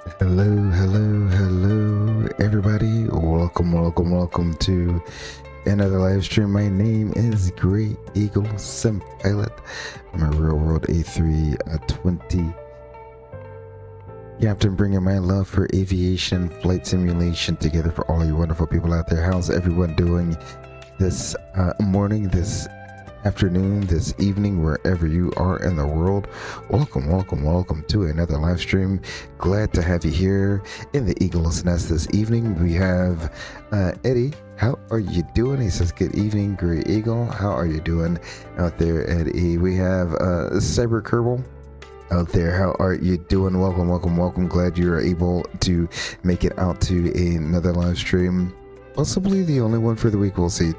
Hello, everybody. Welcome to another live stream. My name is Great Eagle Sim Pilot. I'm a real world A320 captain, bringing my love for aviation, flight simulation together for all you wonderful people out there. How's everyone doing this morning, this afternoon, this evening, wherever you are in the world? Welcome to another live stream. Glad to have you here in the Eagle's Nest this evening. We have Eddie. How are you doing? He says, good evening, Great Eagle. How are you doing out there, Eddie? We have Cyber Kerbal out there. How are you doing? Welcome. Glad you're able to make it out to another live stream. Possibly the only one for the week. We'll see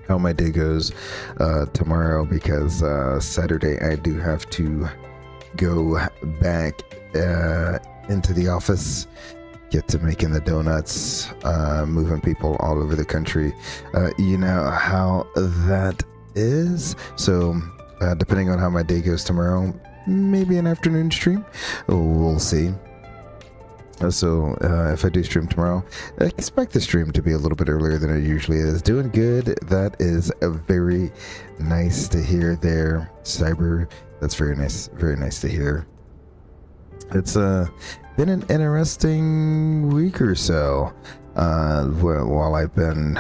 how my day goes tomorrow, because Saturday I do have to go back into the office, get to making the donuts, moving people all over the country. You know how that is. So depending on how my day goes tomorrow, maybe an afternoon stream, we'll see. So if I do stream tomorrow, I expect the stream to be a little bit earlier than it usually is. Doing good. That is very nice to hear there, Cyber. That's very nice to hear. It's been an interesting week or so while I've been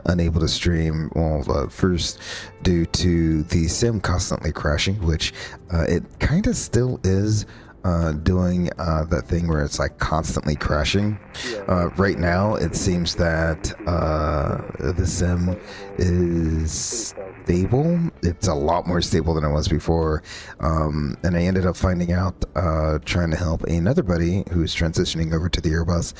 unable to stream. Well, first due to the sim constantly crashing, which it kind of still is doing that thing where it's like constantly crashing. Right now it seems that the sim is stable. It's a lot more stable than it was before, and I ended up finding out trying to help another buddy who's transitioning over to the Airbus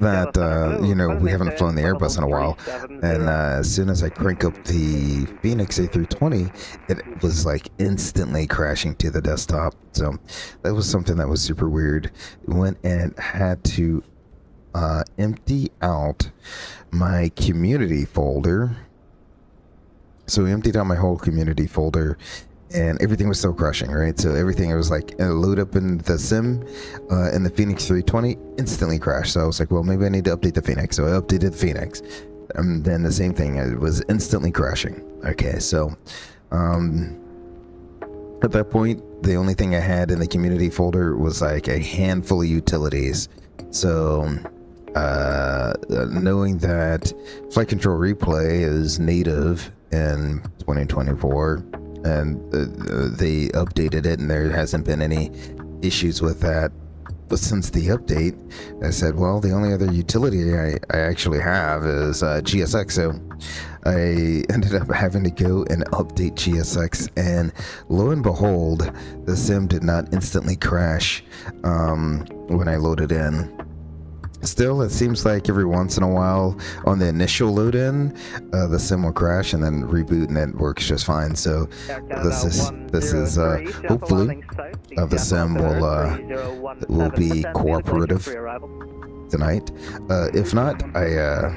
that you know, we haven't flown the Airbus in a while, and as soon as I crank up the Phoenix A320, it was like instantly crashing to the desktop. So that was something that was super weird. Went and had to empty out my community folder. So we emptied out my whole community folder, and everything was still crashing, right? So everything, it was like load up in the sim, and the Phoenix 320 instantly crashed. So I was like, well, maybe I need to update the Phoenix. So I updated the Phoenix, and then the same thing, it was instantly crashing. Okay, so at that point, the only thing I had in the community folder was like a handful of utilities. So knowing that Flight Control Replay is native in 2024, and they updated it, and there hasn't been any issues with that. But since the update, I said, well, the only other utility I actually have is GSX. So I ended up having to go and update GSX, and lo and behold, the sim did not instantly crash when I loaded in. Still, it seems like every once in a while on the initial load in, the sim will crash and then reboot, and it works just fine. So this is hopefully the sim will be cooperative tonight. If not, I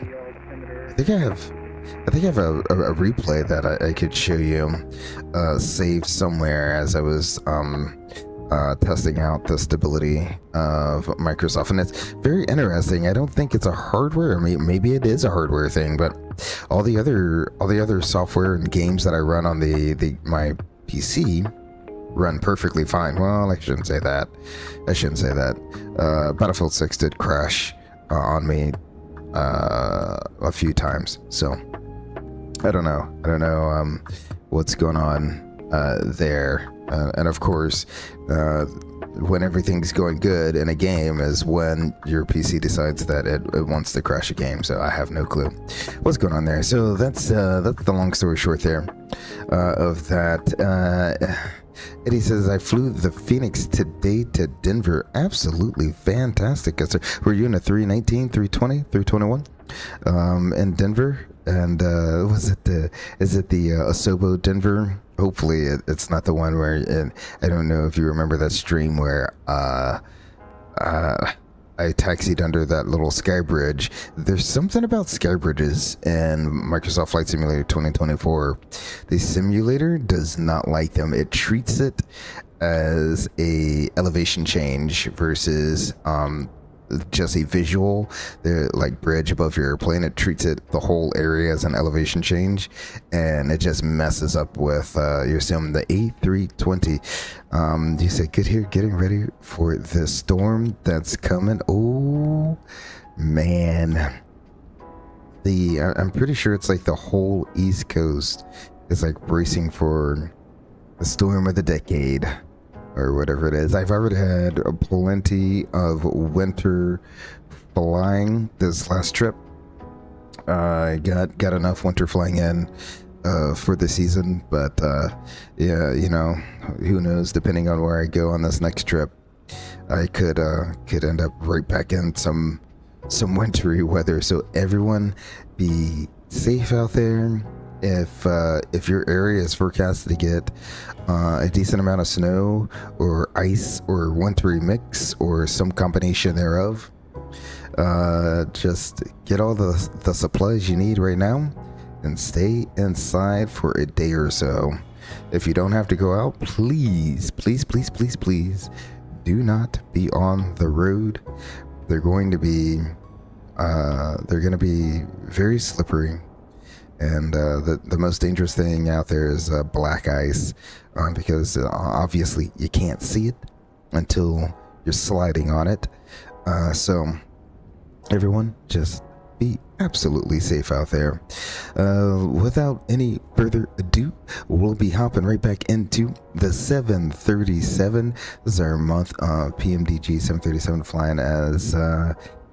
think I have a replay that I could show you saved somewhere as I was testing out the stability of Microsoft, and it's very interesting. I don't think it's a hardware. I mean, maybe it is a hardware thing, but all the other software and games that I run on my PC run perfectly fine. Well, I shouldn't say that. Battlefield 6 did crash on me a few times, so I don't know what's going on there. And of course, when everything's going good in a game is when your PC decides that it wants to crash a game. So I have no clue what's going on there. So that's the long story short there of that. Eddie says, I flew the Phoenix today to Denver. Absolutely fantastic. Were you in a 319, 320, 321 in Denver? And is it the Asobo Denver? Hopefully it's not the one where, I don't know if you remember that stream where I taxied under that little sky bridge. There's something about sky bridges in Microsoft Flight Simulator 2024. The simulator does not like them. It treats it as a elevation change versus just a visual, the like bridge above your airplane. It treats it the whole area as an elevation change, and it just messes up with you're assuming the A320. You say good here, getting ready for the storm that's coming. Oh man, I'm pretty sure it's like the whole East Coast is like bracing for the storm of the decade, or whatever it is. I've already had plenty of winter flying this last trip. I got enough winter flying in for the season, but yeah, you know, who knows? Depending on where I go on this next trip, I could end up right back in some wintry weather. So everyone, be safe out there. If your area is forecasted to get a decent amount of snow or ice or wintry mix or some combination thereof, just get all the supplies you need right now and stay inside for a day or so. If you don't have to go out, please do not be on the road. They're going to be very slippery. And the most dangerous thing out there is black ice, because obviously you can't see it until you're sliding on it. So everyone, just be absolutely safe out there. Without any further ado, we'll be hopping right back into the 737. This is our month of PMDG 737 flying, as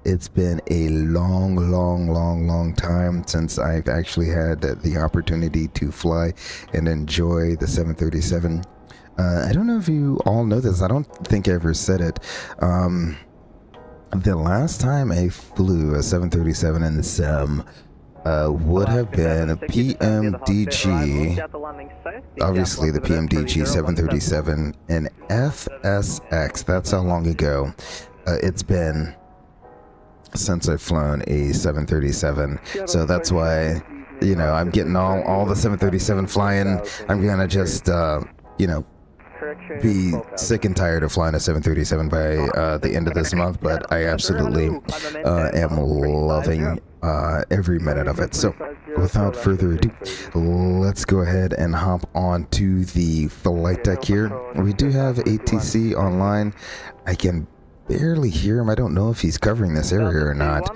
it's been a long time since I've actually had the opportunity to fly and enjoy the 737. I don't know if you all know this. I don't think I ever said it. The last time I flew a 737 in the sim would have been a PMDG, obviously the PMDG 737 and FSX. That's how long ago it's been since I've flown a 737. So that's why, you know, I'm getting all the 737 flying. I'm gonna just you know, be sick and tired of flying a 737 by the end of this month, but I absolutely am loving every minute of it. So without further ado, let's go ahead and hop on to the flight deck here. We do have ATC online. I can barely hear him. I don't know if he's covering this area or not.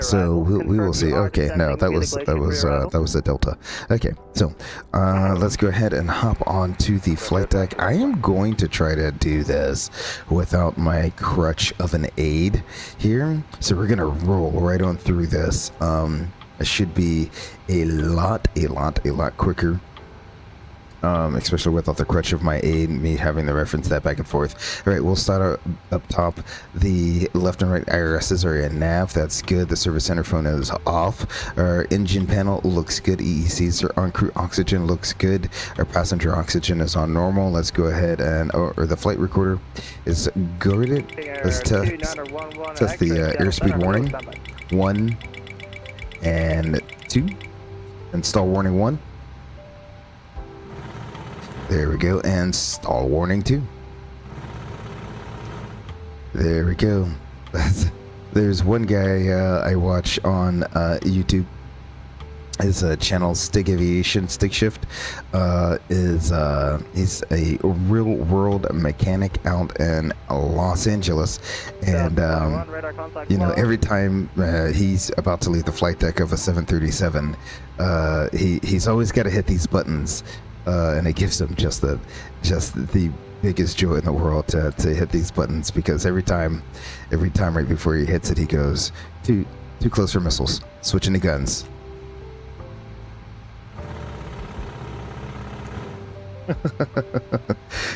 So we will see. Okay, no, that was the Delta. Okay, so let's go ahead and hop on to the flight deck. I am going to try to do this without my crutch of an aid here. So we're gonna roll right on through this. It should be a lot quicker. Especially without the crutch of my aid, me having to reference that back and forth. All right, we'll start up top. The left and right IRSs are in nav. That's good. The service center phone is off. Our engine panel looks good. EECs are on. Crew oxygen looks good. Our passenger oxygen is on normal. Let's go ahead and, or the flight recorder is good. Let's test the airspeed warning. 1 and 2. Install warning 1. There we go, and stall warning 2. There we go. There's one guy I watch on YouTube. His channel Stig Aviation, Stick Shift, he's a real world mechanic out in Los Angeles, and you know, every time he's about to leave the flight deck of a 737, he's always got to hit these buttons. And it gives him just the biggest joy in the world to hit these buttons, because every time right before he hits it, he goes too close for missiles, switching to guns.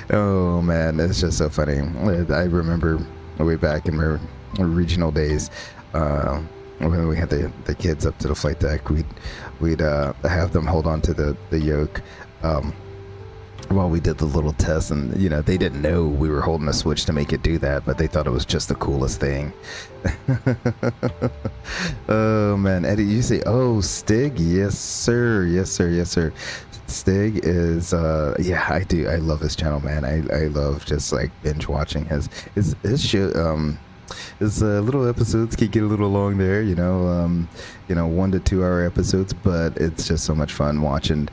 Oh man, it's just so funny. I remember way back in my regional days, when we had the kids up to the flight deck, we'd have them hold on to the yoke while we did the little test, and you know, they didn't know we were holding a switch to make it do that, but they thought it was just the coolest thing. Oh man, Eddie, you say, oh, Stig? Yes sir. Stig is yeah, I love his channel, man. I love just like binge watching his show. His little episodes can get a little long there, you know, 1 to 2 hour episodes, but it's just so much fun watching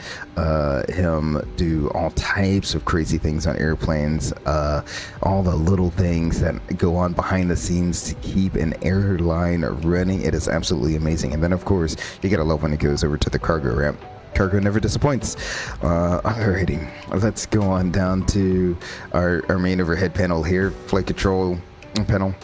him do all types of crazy things on airplanes, all the little things that go on behind the scenes to keep an airline running. It is absolutely amazing. And then of course you gotta love when it goes over to the cargo ramp. Cargo never disappoints. Alrighty, let's go on down to our main overhead panel here. Flight control panel.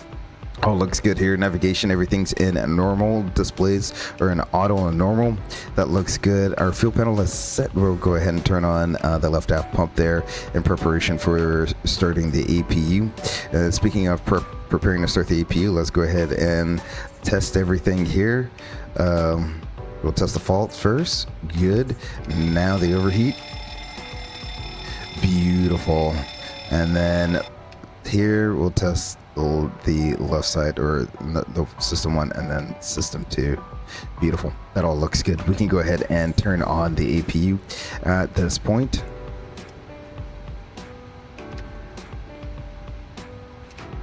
All looks good here. Navigation, everything's in normal. Displays are in auto and normal. That looks good. Our fuel panel is set. We'll go ahead and turn on the left aft pump there in preparation for starting the APU. Speaking of preparing to start the APU, let's go ahead and test everything here. We'll test the fault first. Good. Now the overheat. Beautiful. And then here we'll test the left side, or the system 1 and then system 2. Beautiful. That all looks good. We can go ahead and turn on the APU at this point.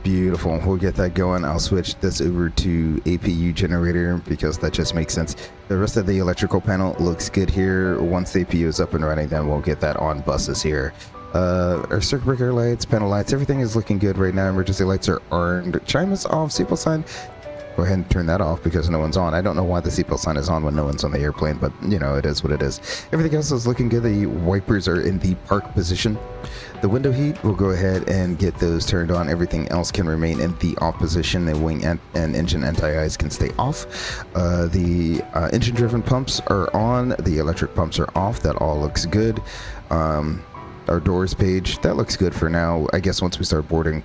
Beautiful. We'll get that going. I'll switch this over to APU generator because that just makes sense. The rest of the electrical panel looks good here. Once the APU is up and running, then we'll get that on buses here. Our circuit breaker lights, panel lights, everything is looking good right now. Emergency lights are armed. Chime is off. Seatbelt sign. Go ahead and turn that off because no one's on. I don't know why the seatbelt sign is on when no one's on the airplane, but you know, it is what it is. Everything else is looking good. The wipers are in the park position. The window heat, we'll go ahead and get those turned on. Everything else can remain in the off position. The wing and engine anti-ice can stay off. The engine driven pumps are on. The electric pumps are off. That all looks good. Our doors page, that looks good for now. I guess once we start boarding,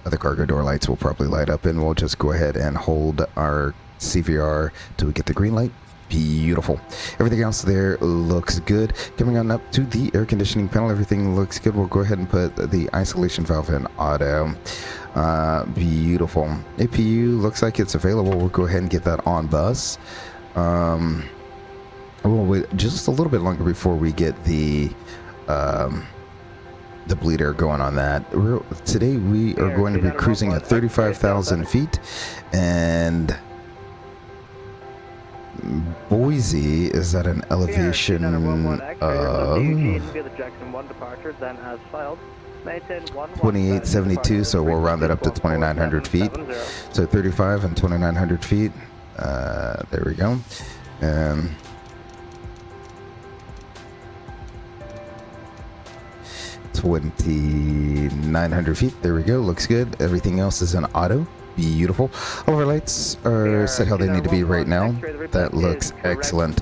the cargo door lights will probably light up, and we'll just go ahead and hold our CVR till we get the green light. Beautiful. Everything else there looks good. Coming on up to the air conditioning panel, everything looks good. We'll go ahead and put the isolation valve in auto. Beautiful. APU looks like it's available. We'll go ahead and get that on bus. We'll wait just a little bit longer before we get the bleed air going on that. Today we are going to be cruising at 35,000 feet, and Boise is at an elevation of 2872, so we'll round that up to 2,900 feet. So 35 and 2,900 feet. There we go. 2,900 feet. There we go. Looks good. Everything else is in auto. Beautiful. All of our lights are set how they need to be right now. That looks excellent.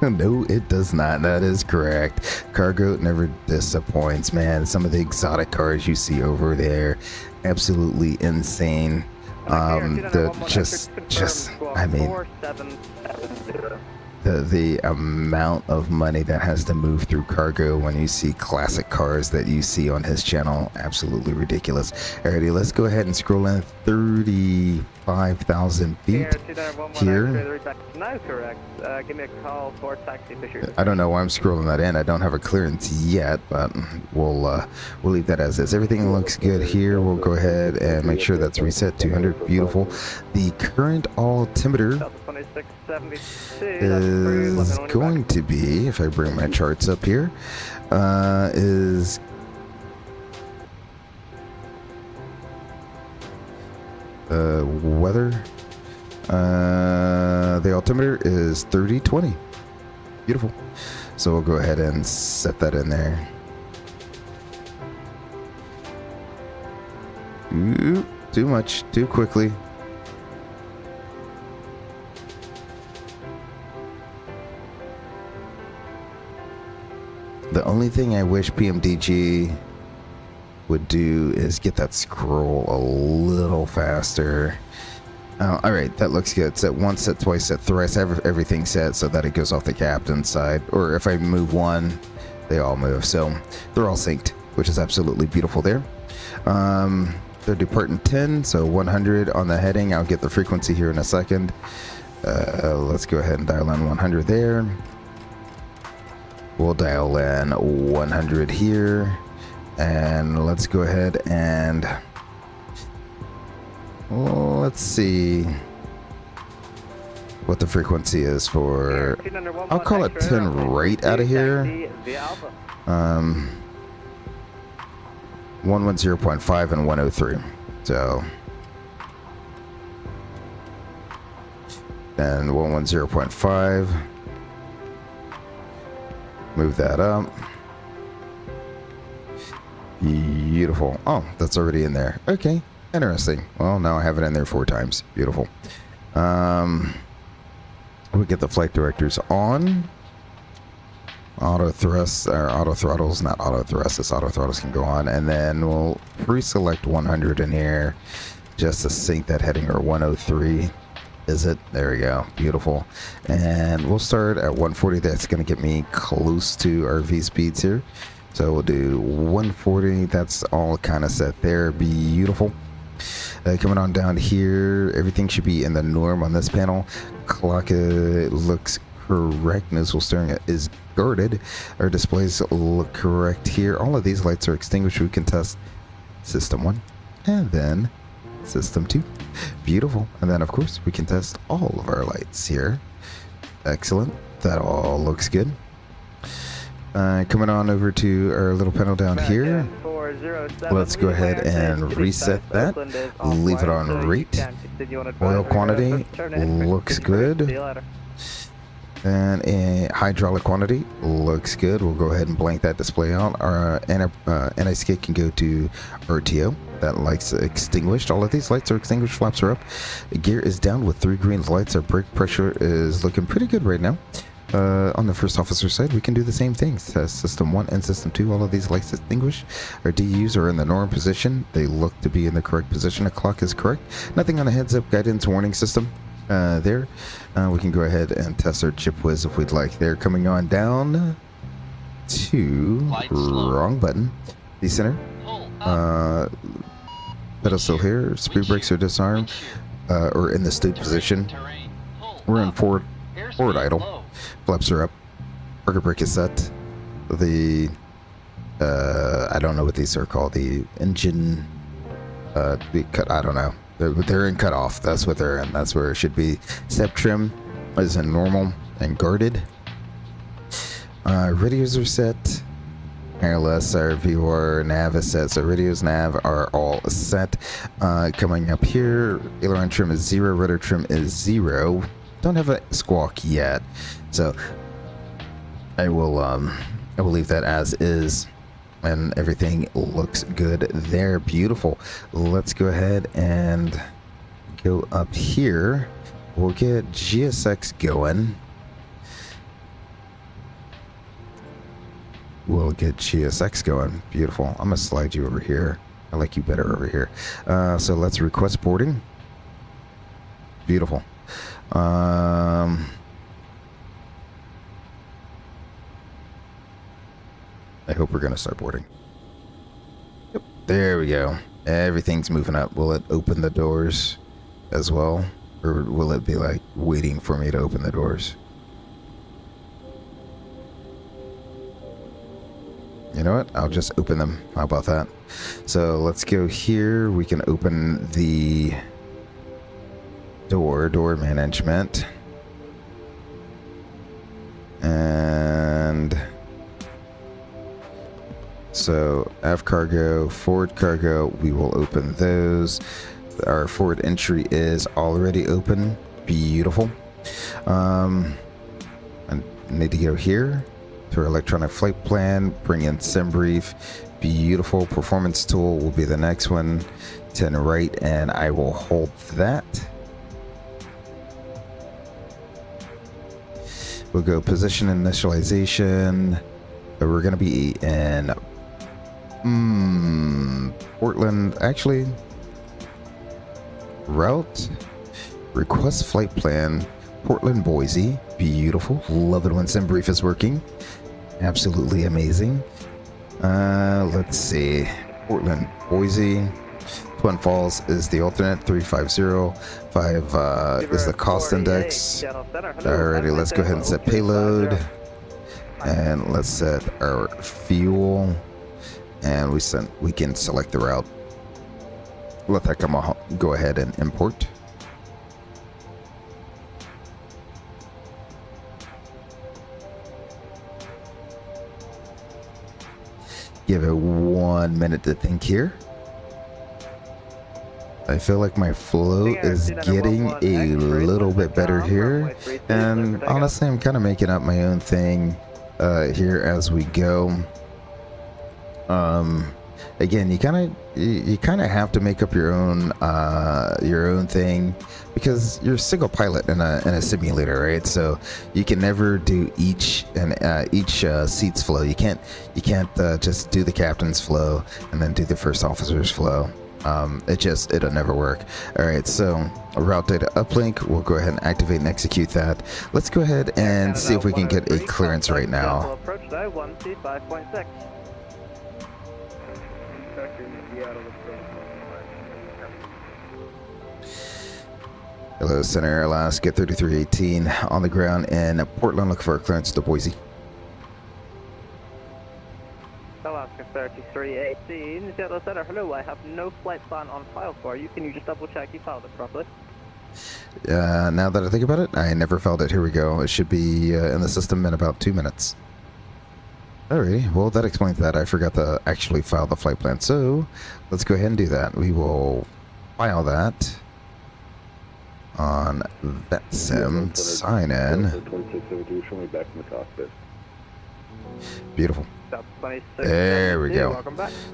No, it does not. That is correct. Cargo never disappoints, man. Some of the exotic cars you see over there, absolutely insane. I mean, the amount of money that has to move through cargo when you see classic cars that you see on his channel, absolutely ridiculous. Alrighty, let's go ahead and scroll in 35,000 feet here. Now correct. Give me a call for taxi Fisher. I don't know why I'm scrolling that in. I don't have a clearance yet, but we'll leave that as is. Everything looks good here. We'll go ahead and make sure that's reset 200. Beautiful. The current altimeter is going to be, if I bring my charts up here, is weather. The altimeter is 3020. Beautiful. So we'll go ahead and set that in there. Ooh, too much, too quickly. The only thing I wish PMDG would do is get that scroll a little faster. All right, that looks good. Set once, set twice, set thrice. Everything set so that it goes off the captain's side. Or if I move one, they all move. So they're all synced, which is absolutely beautiful there. They're departing 10, so 100 on the heading. I'll get the frequency here in a second. Let's go ahead and dial in 100 there. We'll dial in 100 here. And let's go ahead and let's see what the frequency is for. I'll call it 10 right out of here. 110.5 and 103. So, and 110.5. Move that up. Beautiful. Oh, that's already in there. Okay, interesting. Well, now I have it in there 4 times. Beautiful. We get the flight directors on. Auto thrusts, or auto throttles, not auto thrusts. This auto throttles can go on, and then we'll pre-select 100 in here just to sync that heading, or 103. Is it? There we go. Beautiful. And we'll start at 140. That's going to get me close to our V speeds here. So we'll do 140. That's all kind of set there. Beautiful. Coming on down here, everything should be in the norm on this panel. Clock looks correct. Nozzle steering is guarded. Our displays look correct here. All of these lights are extinguished. We can test system 1 and then system 2. Beautiful. And then of course we can test all of our lights here. Excellent. That all looks good. Coming on over to our little panel down here. Let's go ahead and reset that. Leave it on rate. Oil quantity looks good. And a hydraulic quantity looks good. We'll go ahead and blank that display out. Our anti-skid can go to RTO. That light's extinguished. All of these lights are extinguished. Flaps are up. Gear is down with 3 green lights. Our brake pressure is looking pretty good right now. On the first officer side, we can do the same things. System 1 and System 2, all of these lights extinguished. Our DUs are in the norm position. They look to be in the correct position. The clock is correct. Nothing on the heads-up guidance warning system there. We can go ahead and test our chip whiz if we'd like. They're coming on down to wrong button. Decenter. Pedestal here. Speed brakes are disarmed or in the stoop position. We're in forward idle. Flaps are up. Parker brake is set. The I don't know what these are called. The engine the cut. I don't know. They're in cutoff. That's what they're in. That's where it should be. Step trim is in normal and guarded. Radios are set. Airless, our VOR nav is set. So radios, nav are all set. Coming up here, aileron trim is 0. Rudder trim is 0. Don't have a squawk yet, so I will leave that as is, and everything looks good there. Beautiful. Let's go ahead and go up here. We'll get GSX going. We'll get GSX going. Beautiful. I'm gonna slide you over here. I like you better over here. So let's request boarding. Beautiful. I hope we're gonna start boarding. Yep, there we go. Everything's moving up. Will it open the doors as well, or will it be like waiting for me to open the doors? You know what? I'll just open them. How about that? So let's go here. We can open the door management, and so aft cargo, forward cargo, we will open those. Our forward entry is already open. Beautiful. I need to go here to our electronic flight plan, bring in sim brief. Beautiful. Performance tool will be the next one. 10 right, and I will hold that. We'll go position initialization. We're going to be in Portland. Actually, route, request flight plan, Portland-Boise. Beautiful. Love it when sim brief is working. Absolutely amazing. Let's see. Portland-Boise. Twin Falls is the alternate. 3505 is the cost index. Alrighty, let's go ahead and set payload. And let's set our fuel. And we can select the route. Let that go ahead and import. Give it 1 minute to think here. I feel like my flow is getting a little bit better here, and honestly I'm kind of making up my own thing here as we go. Again, you kind of have to make up your own thing, because you're a single pilot in a simulator, right? So you can never do each seat's flow. You can't just do the captain's flow and then do the first officer's flow. It'll never work. All right, so route data uplink, we'll go ahead and activate and execute that. Let's go ahead and see if we can get a clearance right now. Approach 125.6. Hello, Center Alaska 3318 on the ground in Portland, looking for a clearance to Boise. Alaska 3318, Seattle Center, hello, I have no flight plan on file for you. Can you just double check you filed it properly? Now that I think about it, I never filed it. Here we go. It should be in the system in about 2 minutes. Alrighty, well that explains that. I forgot to actually file the flight plan, so let's go ahead and do that. We will file that on VetSim, sign in. Beautiful. There we go.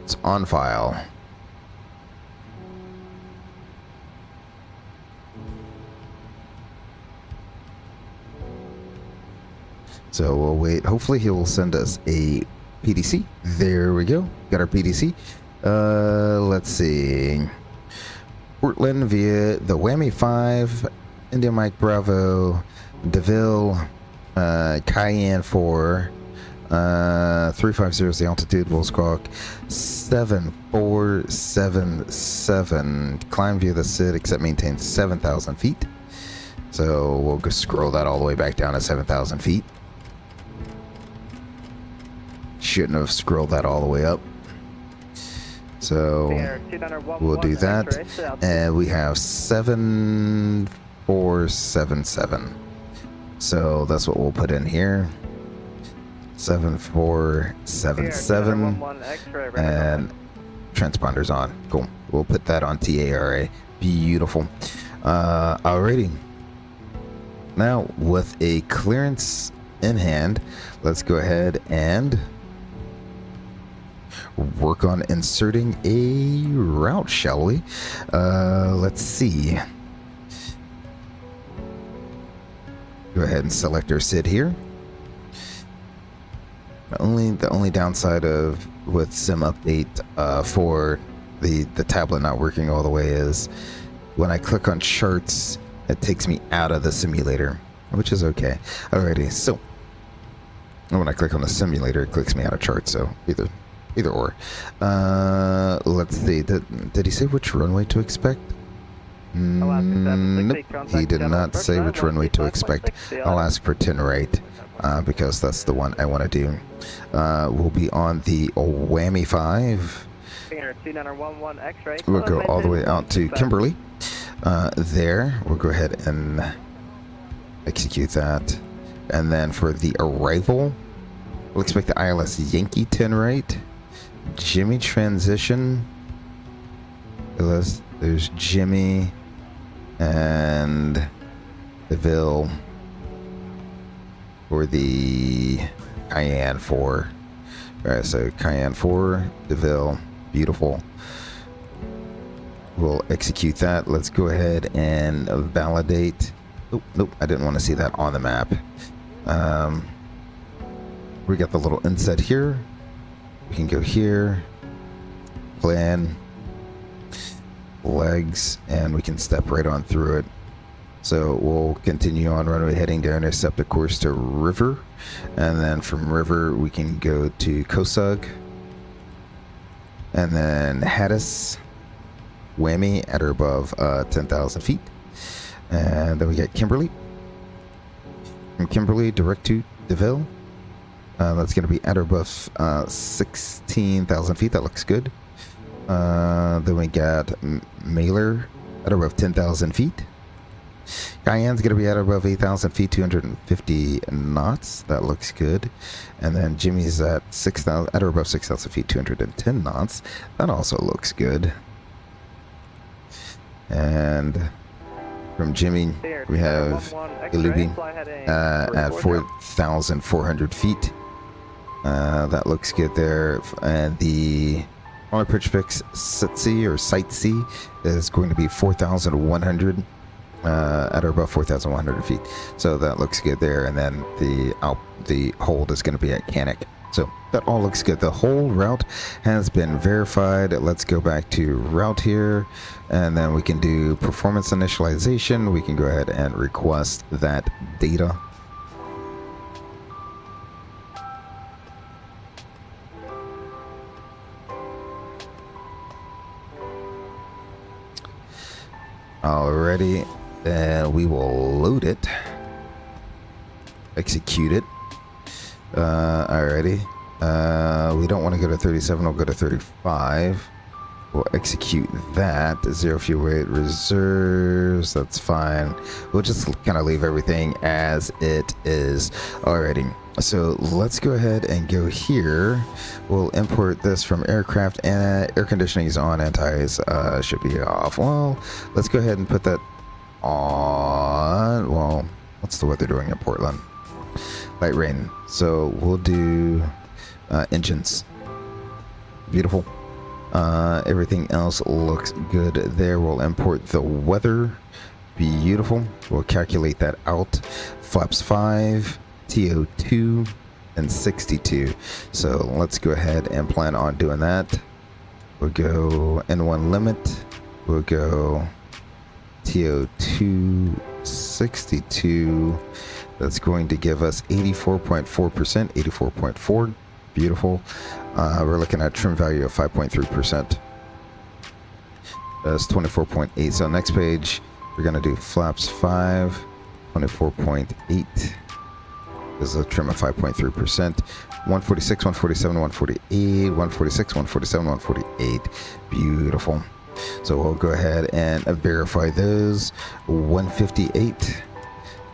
It's on file. So we'll wait. Hopefully he will send us a PDC. There we go. Got our PDC. Let's see. Portland via the Whammy 5, India Mike Bravo, DeVille, Cayenne 4, 350 is the altitude, we'll squawk 7477, climb via the SID, except maintain 7,000 feet. So we'll go scroll that all the way back down to 7,000 feet. Shouldn't have scrolled that all the way up. So we'll do that, and we have 7477. So that's what we'll put in here. 7477, and transponders on. Cool. We'll put that on TARA. Beautiful. Alrighty. Now with a clearance in hand, let's go ahead and work on inserting a route, shall we? Let's see. Go ahead and select our SID here. The only downside with sim update for the tablet not working all the way is when I click on charts, it takes me out of the simulator, which is okay. Alrighty, so when I click on the simulator, it clicks me out of charts. So either or. Let's see. Did he say which runway to expect? Nope. He did not say which runway to expect. I'll ask for 10 right, because that's the one I want to do. We'll be on the Whammy 5. We'll go all the way out to Kimberly. There, we'll go ahead and execute that. And then for the arrival, we'll expect the ILS Yankee 10 right. Jimmy transition. There's Jimmy and DeVille for the Cayenne 4. Alright, so Cayenne 4, DeVille, beautiful. We'll execute that. Let's go ahead and validate. Oh, nope, I didn't want to see that on the map. We got the little inset here. We can go here, plan, legs, and we can step right on through it. So we'll continue on runway heading to intercept a course to River, and then from River we can go to Kosug, and then Hattis, whammy at or above 10,000 feet. And then we got Kimberly. From Kimberly, direct to DeVille. That's going to be at or above 16,000 feet. That looks good. Then we got Mailer at or above 10,000 feet. Cheyenne's going to be at or above 8,000 feet, 250 knots. That looks good. And then Jimmy's at 6,000, at or above 6,000 feet, 210 knots. That also looks good. And from Jimmy, we have Ilubi at 4,400 feet. That looks good there. And the only pitch fix Sitsi or Site C is going to be 4,100 at or above 4,100 feet. So that looks good there. And then the hold is going to be at Canik. So that all looks good. The whole route has been verified. Let's go back to route here, and then we can do performance initialization. We can go ahead and request that data. Alrighty, and we will load it, execute it. Alrighty. We don't want to go to 37, we'll go to 35. We'll execute that. Zero fuel weight reserves, that's fine. We'll just kind of leave everything as it is. Alrighty. So let's go ahead and go here. We'll import this from aircraft, and air conditioning is on, anti-ice should be off. Well, let's go ahead and put that on. Well, what's the weather doing in Portland? Light rain. So we'll do engines. Beautiful. Everything else looks good there. We'll import the weather. Beautiful. We'll calculate that out. Flaps 5, TO2, and 62. So let's go ahead and plan on doing that. We'll go N1 limit. We'll go TO2, 62. That's going to give us 84.4%, 84.4. Beautiful. We're looking at trim value of 5.3%. That's 24.8. So next page, we're going to do flaps 5, 24.8. This is a trim of 5.3%. 146, 147, 148, 146, 147, 148. Beautiful. So we'll go ahead and verify those. 158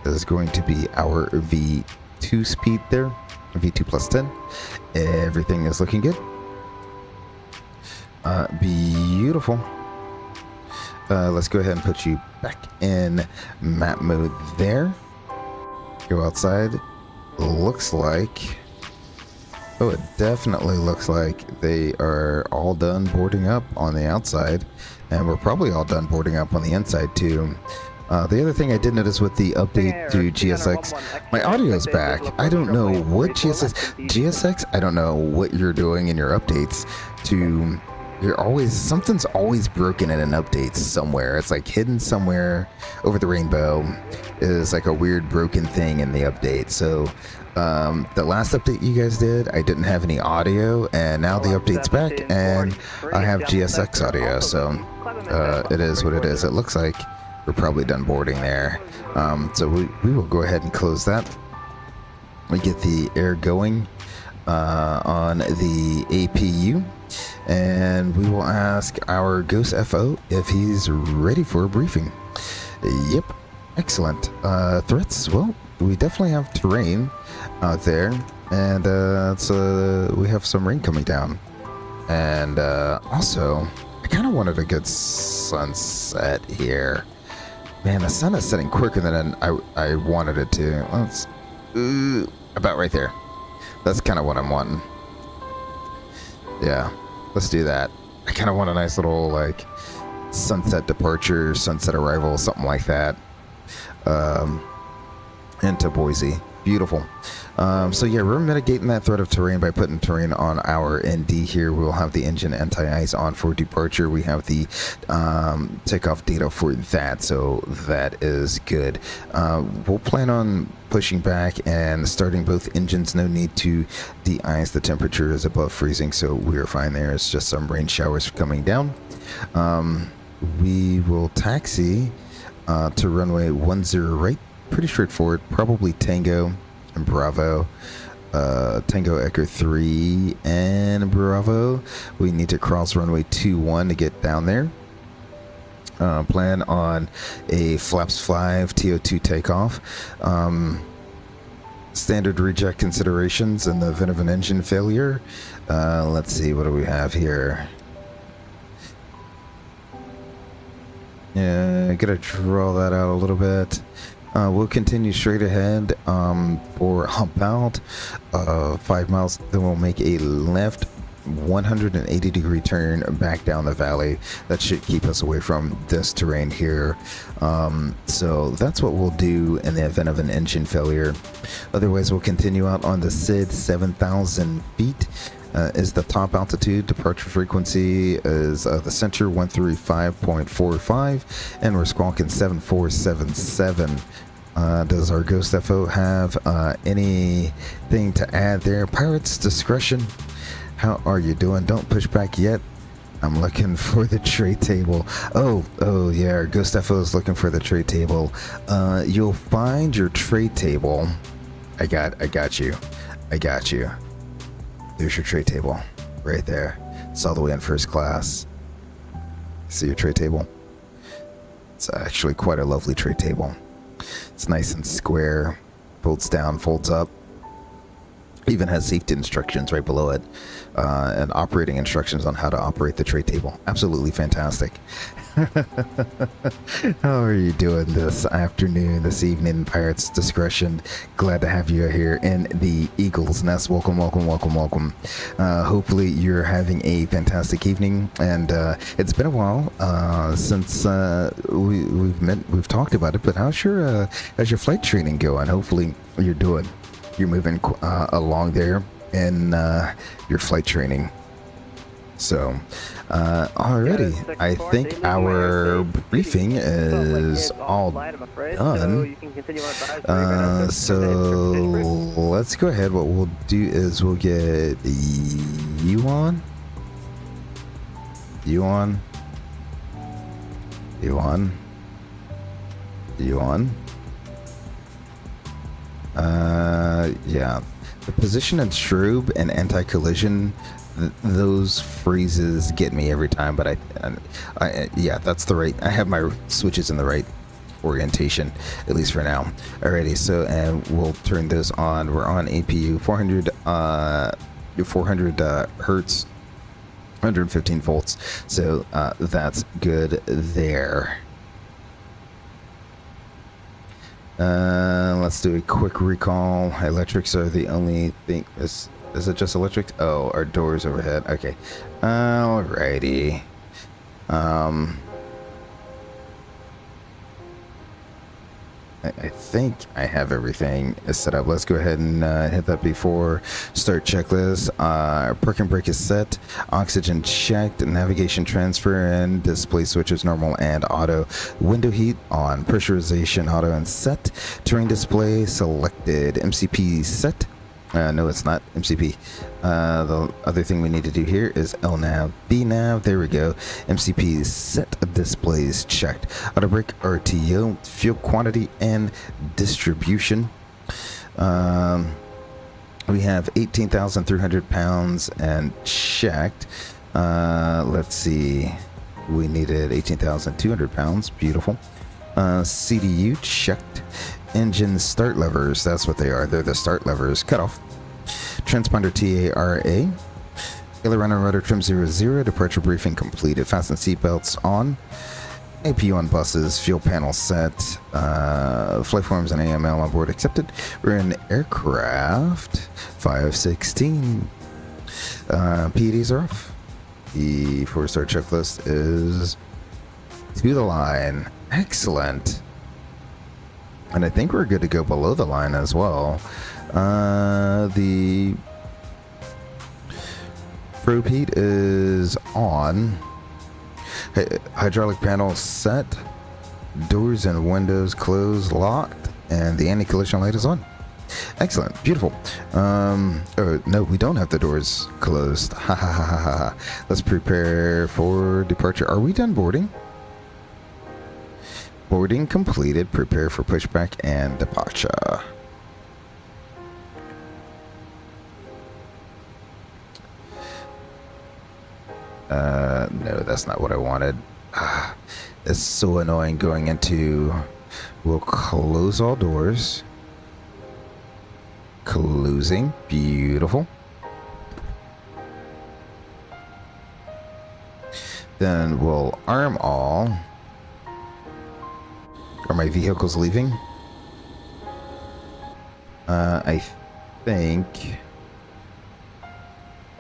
is going to be our V2 speed there. V2 plus 10. Everything is looking good. Beautiful. Let's go ahead and put you back in map mode there. Go outside. Looks like, oh, it definitely looks like they are all done boarding up on the outside, and we're probably all done boarding up on the inside too. The other thing I did notice with the update to GSX, my audio's back. I don't know what GSX, I don't know what you're doing in your updates to, something's always broken in an update somewhere. It's like hidden somewhere over the rainbow is like a weird broken thing in the update. So the last update you guys did, I didn't have any audio, and now the update's back and I have GSX audio. So it is what it is. It looks like we're probably done boarding there. So we will go ahead and close that. We get the air going on the APU, and we will ask our Ghost FO if he's ready for a briefing. Yep, excellent. Threats, well, we definitely have terrain out there, and we have some rain coming down. And also, I kind of wanted a good sunset here. Man, the sun is setting quicker than I wanted it to. Let's about right there. That's kind of what I'm wanting. Yeah, let's do that. I kind of want a nice little like sunset departure, sunset arrival, something like that. Into Boise. Beautiful. So yeah, we're mitigating that threat of terrain by putting terrain on our ND here. We'll have the engine anti-ice on for departure. We have the takeoff data for that, so that is good. We'll plan on pushing back and starting both engines. No need to de-ice. The temperature is above freezing, so we are fine there. It's just some rain showers coming down. we will taxi to runway 10 right. Pretty straightforward. Probably Tango and Bravo. Tango Echo 3 and Bravo. We need to cross runway 21 to get down there. Plan on a flaps 5 TO2 takeoff. Standard reject considerations in the event of an engine failure. Let's see, what do we have here? Yeah, gotta draw that out a little bit. We'll continue straight ahead for hump out 5 miles. Then we'll make a left 180-degree turn back down the valley. That should keep us away from this terrain here. So that's what we'll do in the event of an engine failure. Otherwise, we'll continue out on the SID. 7,000 feet is the top altitude. Departure frequency is the center 135.45, and we're squawking 7477. Does our Ghost FO have anything to add there? Pirate's discretion. How are you doing? Don't push back yet. I'm looking for the tray table. Oh yeah, our Ghost FO is looking for the tray table. You'll find your tray table. I got you. There's your tray table right there. It's all the way in first class. See your tray table? It's actually quite a lovely tray table. It's nice and square, folds down, folds up. Even has safety instructions right below it, and operating instructions on how to operate the tray table. Absolutely fantastic. How are you doing this afternoon, this evening, Pirate's Discretion? Glad to have you here in the Eagle's Nest. Welcome. Hopefully you're having a fantastic evening, and it's been a while since we've talked about it, but how's your flight training going? Hopefully you're moving along there in your flight training. So, already, I think our briefing is all done. So let's go ahead. What we'll do is we'll get you on. Yeah, the position and strobe and anti-collision, those phrases get me every time, but I yeah, that's the right, I have my switches in the right orientation, at least for now. Alrighty, so, and we'll turn this on. We're on APU 400 hertz, 115 volts, so that's good there. Let's do a quick recall. Electrics are the only thing. Is it just electric? Oh, our doors overhead. Okay. Alrighty. I think I have everything set up. Let's go ahead and hit that before start checklist. Parking brake is set, oxygen checked, navigation transfer and display switches normal and auto. Window heat on, pressurization auto and set. Terrain display selected, MCP set. No, it's not MCP. The other thing we need to do here is LNAV, BNAV. There we go. MCP set displays checked. Auto brake, RTO, fuel quantity and distribution. We have 18,300 pounds and checked. Let's see. We needed 18,200 pounds. Beautiful. CDU checked. Engine start levers, that's what they are. They're the start levers. Cut off. Transponder TARA. Aileron and rudder trim 00. Departure briefing completed. Fasten seatbelts on. APU on buses. Fuel panel set. Flight forms and AML on board accepted. We're in aircraft 516. PEDs are off. The 4-star checklist is to the line. Excellent. And I think we're good to go below the line as well. The probe heat is on. Hydraulic panel set. Doors and windows closed, locked, and the anti-collision light is on. Excellent, beautiful. No, we don't have the doors closed. Ha ha ha ha ha. Let's prepare for departure. Are we done boarding? Boarding completed. Prepare for pushback and departure. No, that's not what I wanted. It's so annoying going into... We'll close all doors. Closing. Beautiful. Then we'll arm all. Are my vehicles leaving? I think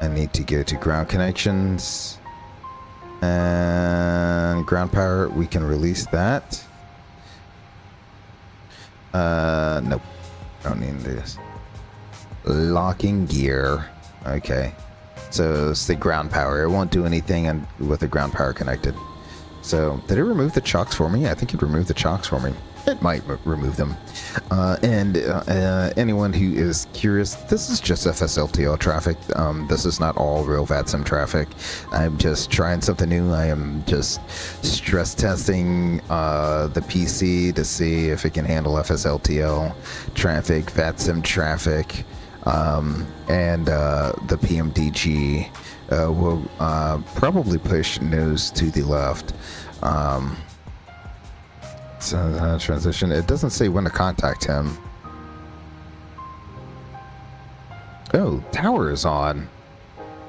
I need to go to ground connections and ground power. We can release that. Nope. Don't need this. Locking gear. Okay. So it's the ground power. It won't do anything with the ground power connected. So did it remove the chocks for me? I think it removed the chocks for me. It might remove them. Anyone who is curious, this is just FSLTL traffic. This is not all real VATSIM traffic. I'm just trying something new. I am just stress testing the PC to see if it can handle FSLTL traffic, VATSIM traffic, and the PMDG will probably push nose to the left. So transition. It doesn't say when to contact him. Oh, tower is on.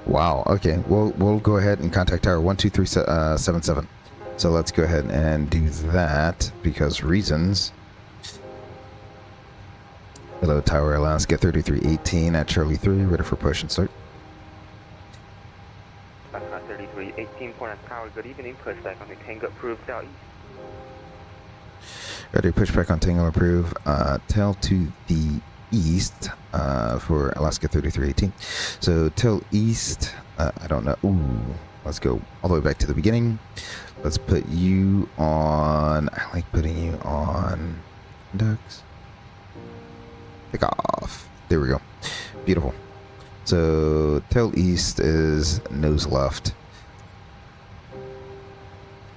Wow. Okay. We'll go ahead and contact tower 12377. So let's go ahead and do that because reasons. Hello, Tower Alaska 3318 at Charlie 3, ready for push and start. 3318 Portland Tower, good evening, pushback on the Tango approved southeast. Ready to push back on Tango approve. Tail to the east for Alaska 3318. So tail east, I don't know. Ooh, let's go all the way back to the beginning. Let's put you on, I like putting you on ducks. Pick off. There we go. Beautiful. So tail east is nose left.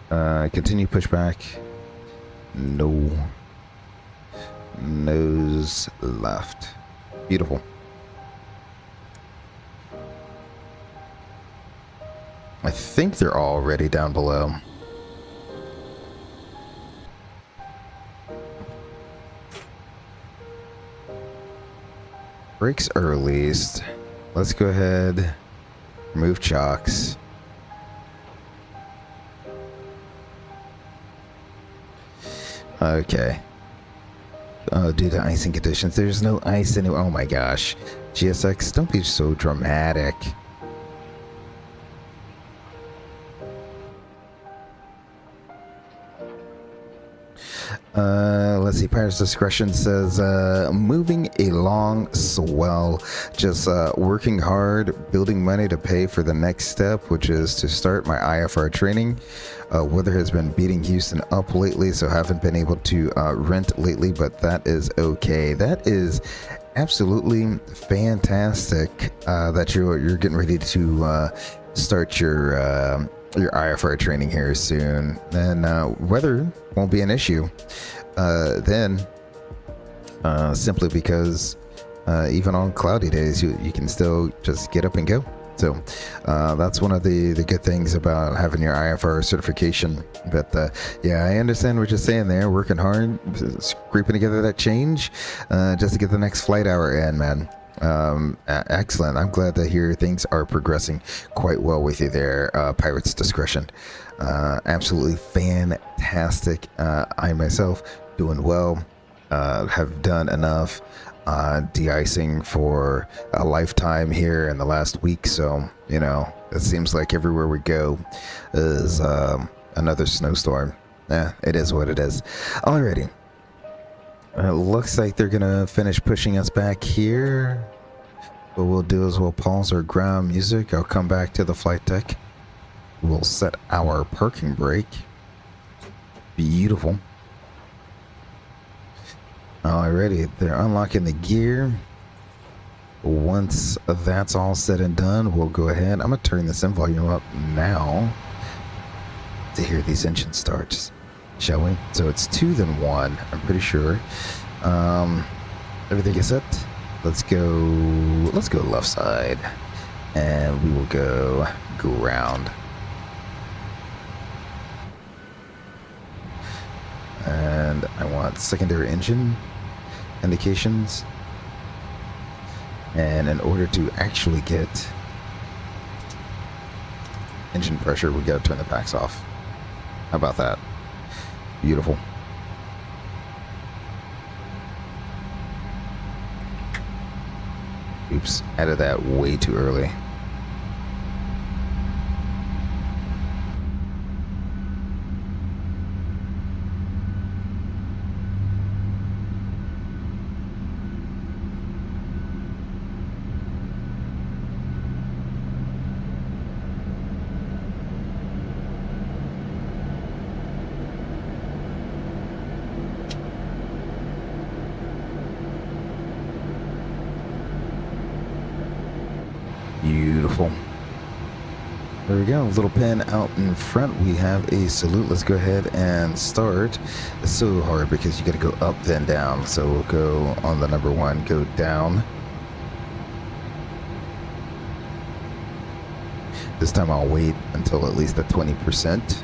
Continue pushback. No. Nose left. Beautiful. I think they're all ready down below. Brakes are released. Let's go ahead. Remove chocks. Okay. Due to icing conditions, there's no ice anywhere. Oh my gosh. GSX, don't be so dramatic. Let's see. Pirate's discretion says, moving along swell. Just working hard, building money to pay for the next step, which is to start my IFR training. Weather has been beating Houston up lately, so haven't been able to rent lately, but that is okay. That is absolutely fantastic that you're getting ready to start your IFR training here soon. Then weather won't be an issue then, simply because even on cloudy days you can still just get up and go. So that's one of the good things about having your IFR certification. But yeah, I understand what you're saying there. Working hard, scraping together that change just to get the next flight hour in, man. Excellent. I'm glad to hear things are progressing quite well with you there, Pirate's discretion. Absolutely fantastic. I myself doing well, have done enough de-icing for a lifetime here in the last week, so you know it seems like everywhere we go is another snowstorm. It is what it is. Alrighty. It looks like they're gonna finish pushing us back here. What we'll do is we'll pause our ground music. I'll come back to the flight deck. We'll set our parking brake. Beautiful. Alrighty, they're unlocking the gear. Once that's all said and done, we'll go ahead. I'm gonna turn this in volume up now to hear these engine starts. shall we? So it's 2 then 1, I'm pretty sure. Everything is set. Let's go left side, and we will go ground. And I want secondary engine indications. And in order to actually get engine pressure, we gotta turn the packs off. How about that? Beautiful. Oops, added that way too early. Beautiful. There we go. Little pin out in front. We have a salute. Let's go ahead and start. It's so hard because you got to go up then down. So we'll go on the number 1, go down. This time I'll wait until at least the 20%.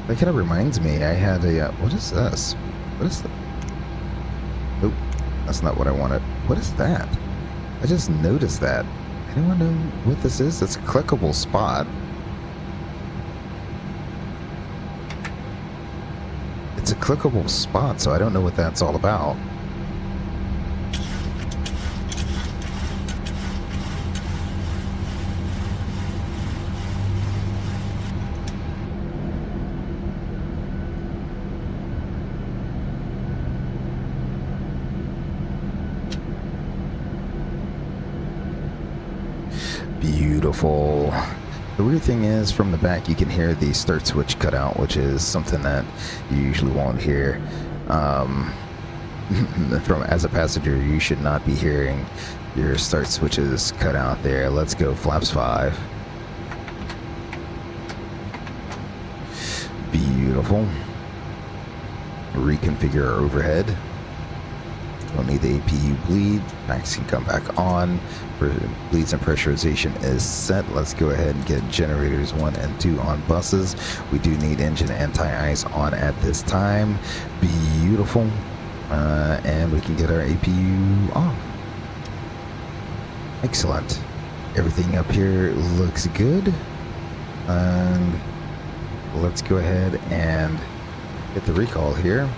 That kind of reminds me, I had a, what is this? What is that? Nope, that's not what I wanted. What is that? I just noticed that. Anyone know what this is? It's a clickable spot. It's a clickable spot, so I don't know what that's all about. Beautiful. The weird thing is, from the back you can hear the start switch cut out, which is something that you usually won't hear. As a passenger, you should not be hearing your start switches cut out there. Let's go flaps 5. Beautiful. Reconfigure our overhead. Don't need the APU bleed. Packs can come back on. Bleeds and pressurization is set. Let's go ahead and get generators 1 and 2 on buses. We do need engine anti-ice on at this time. Beautiful. And we can get our APU off. Excellent. Everything up here looks good. And let's go ahead and get the recall here.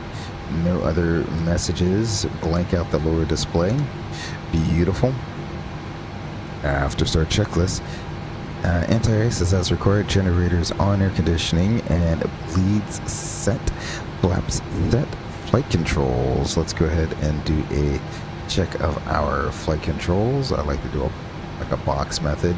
No other messages. Blank out the lower display. Beautiful. After start checklist. Anti-ice is as required. Generators on, air conditioning, and bleeds set. Flaps set. Flight controls. Let's go ahead and do a check of our flight controls. I like to do like a box method.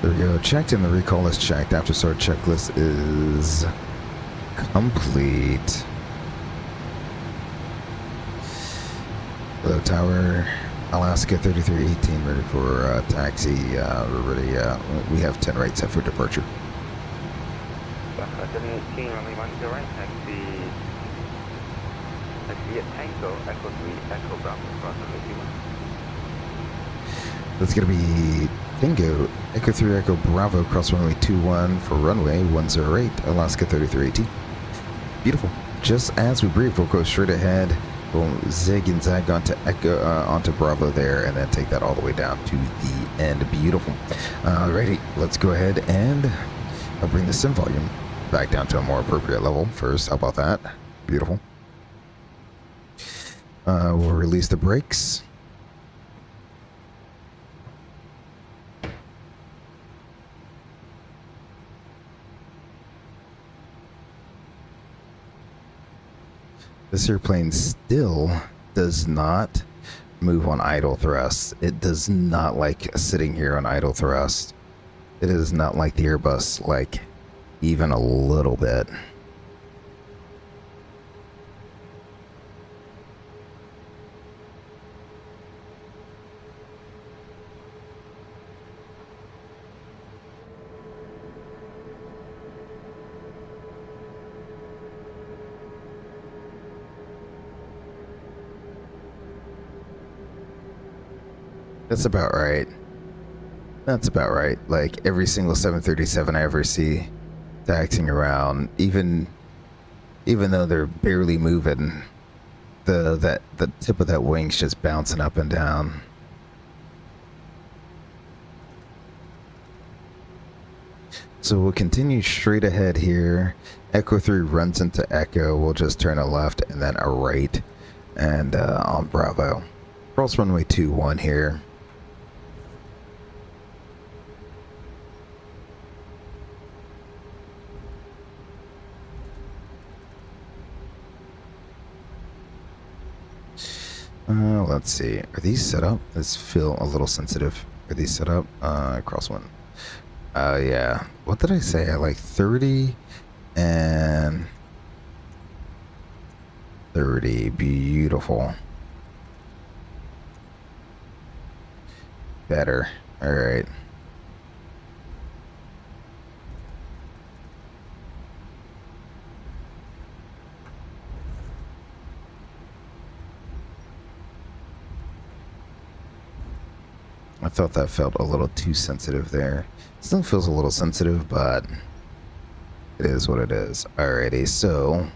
There we go. Checked, and the recall is checked. After start checklist is complete. Hello, Tower. Alaska 3318, ready for taxi. We're ready. We have 10 right set for departure. 18, runway 10 right, taxi at Tango, Echo 3, Echo Bravo, cross runway 21. That's going to be Tango, Echo 3, Echo Bravo, cross runway 21 for runway 108, Alaska 3318. Beautiful. Just as we briefed, we'll go straight ahead. We'll zig and zag onto Echo, onto Bravo there, and then take that all the way down to the end. Beautiful. Alrighty, let's go ahead and I'll bring the sim volume back down to a more appropriate level first. How about that? Beautiful. We'll release the brakes. This airplane still does not move on idle thrust. It does not like sitting here on idle thrust. It is not like the Airbus, like even a little bit. That's about right. That's about right. Like every single 737 I ever see taxiing around, even though they're barely moving, the tip of that wing's just bouncing up and down. So we'll continue straight ahead here. Echo 3 runs into Echo. We'll just turn a left and then a right, and on Bravo. Cross runway 21 here. Let's see. Are these set up? This feel a little sensitive. Are these set up? Cross one. Yeah. What did I say? I like 30 and 30. Beautiful. Better. All right. I thought that felt a little too sensitive there. Still feels a little sensitive, but it is what it is. Alrighty, so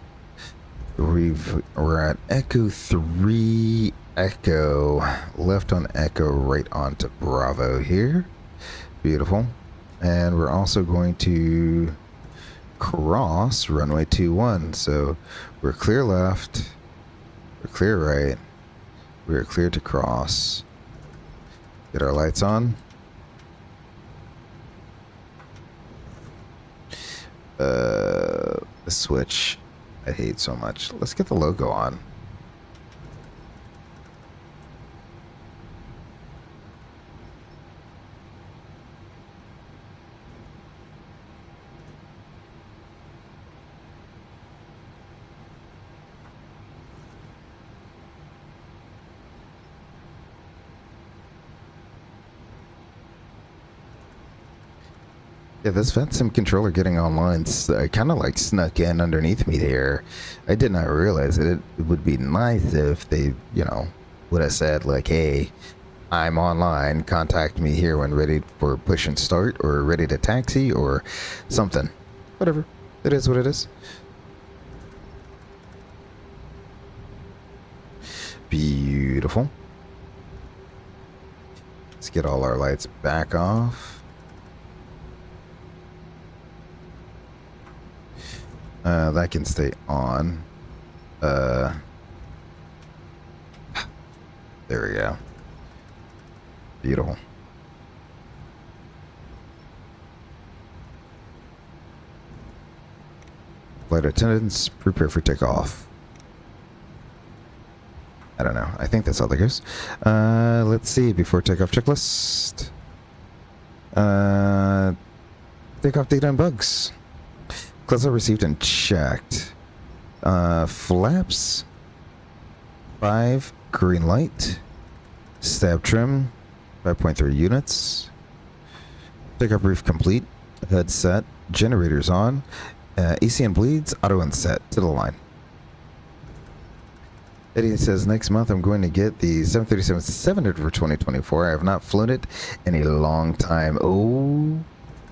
we're at Echo 3 Echo. Left on Echo, right onto Bravo here. Beautiful. And we're also going to cross runway 21. So we're clear left, we're clear right, we're clear to cross. Get our lights on. The switch I hate so much. Let's get the logo on. Yeah, this VetSim controller getting online kind of like snuck in underneath me there. I did not realize it. It would be nice if they, you know, would have said like, hey, I'm online, contact me here when ready for push and start or ready to taxi or something. Whatever. It is what it is. Beautiful. Let's get all our lights back off. That can stay on. There we go. Beautiful. Flight attendants, prepare for takeoff. I don't know. I think that's all that goes. Let's see. Before takeoff checklist. Takeoff data and bugs. Close out received and checked. Flaps. 5. Green light. Stab trim. 5.3 units. Takeoff brief complete. Head set. Generators on. ACN bleeds. Auto unset. To the line. Eddie says, next month I'm going to get the 737-800 for 2024. I have not flown it in a long time. Oh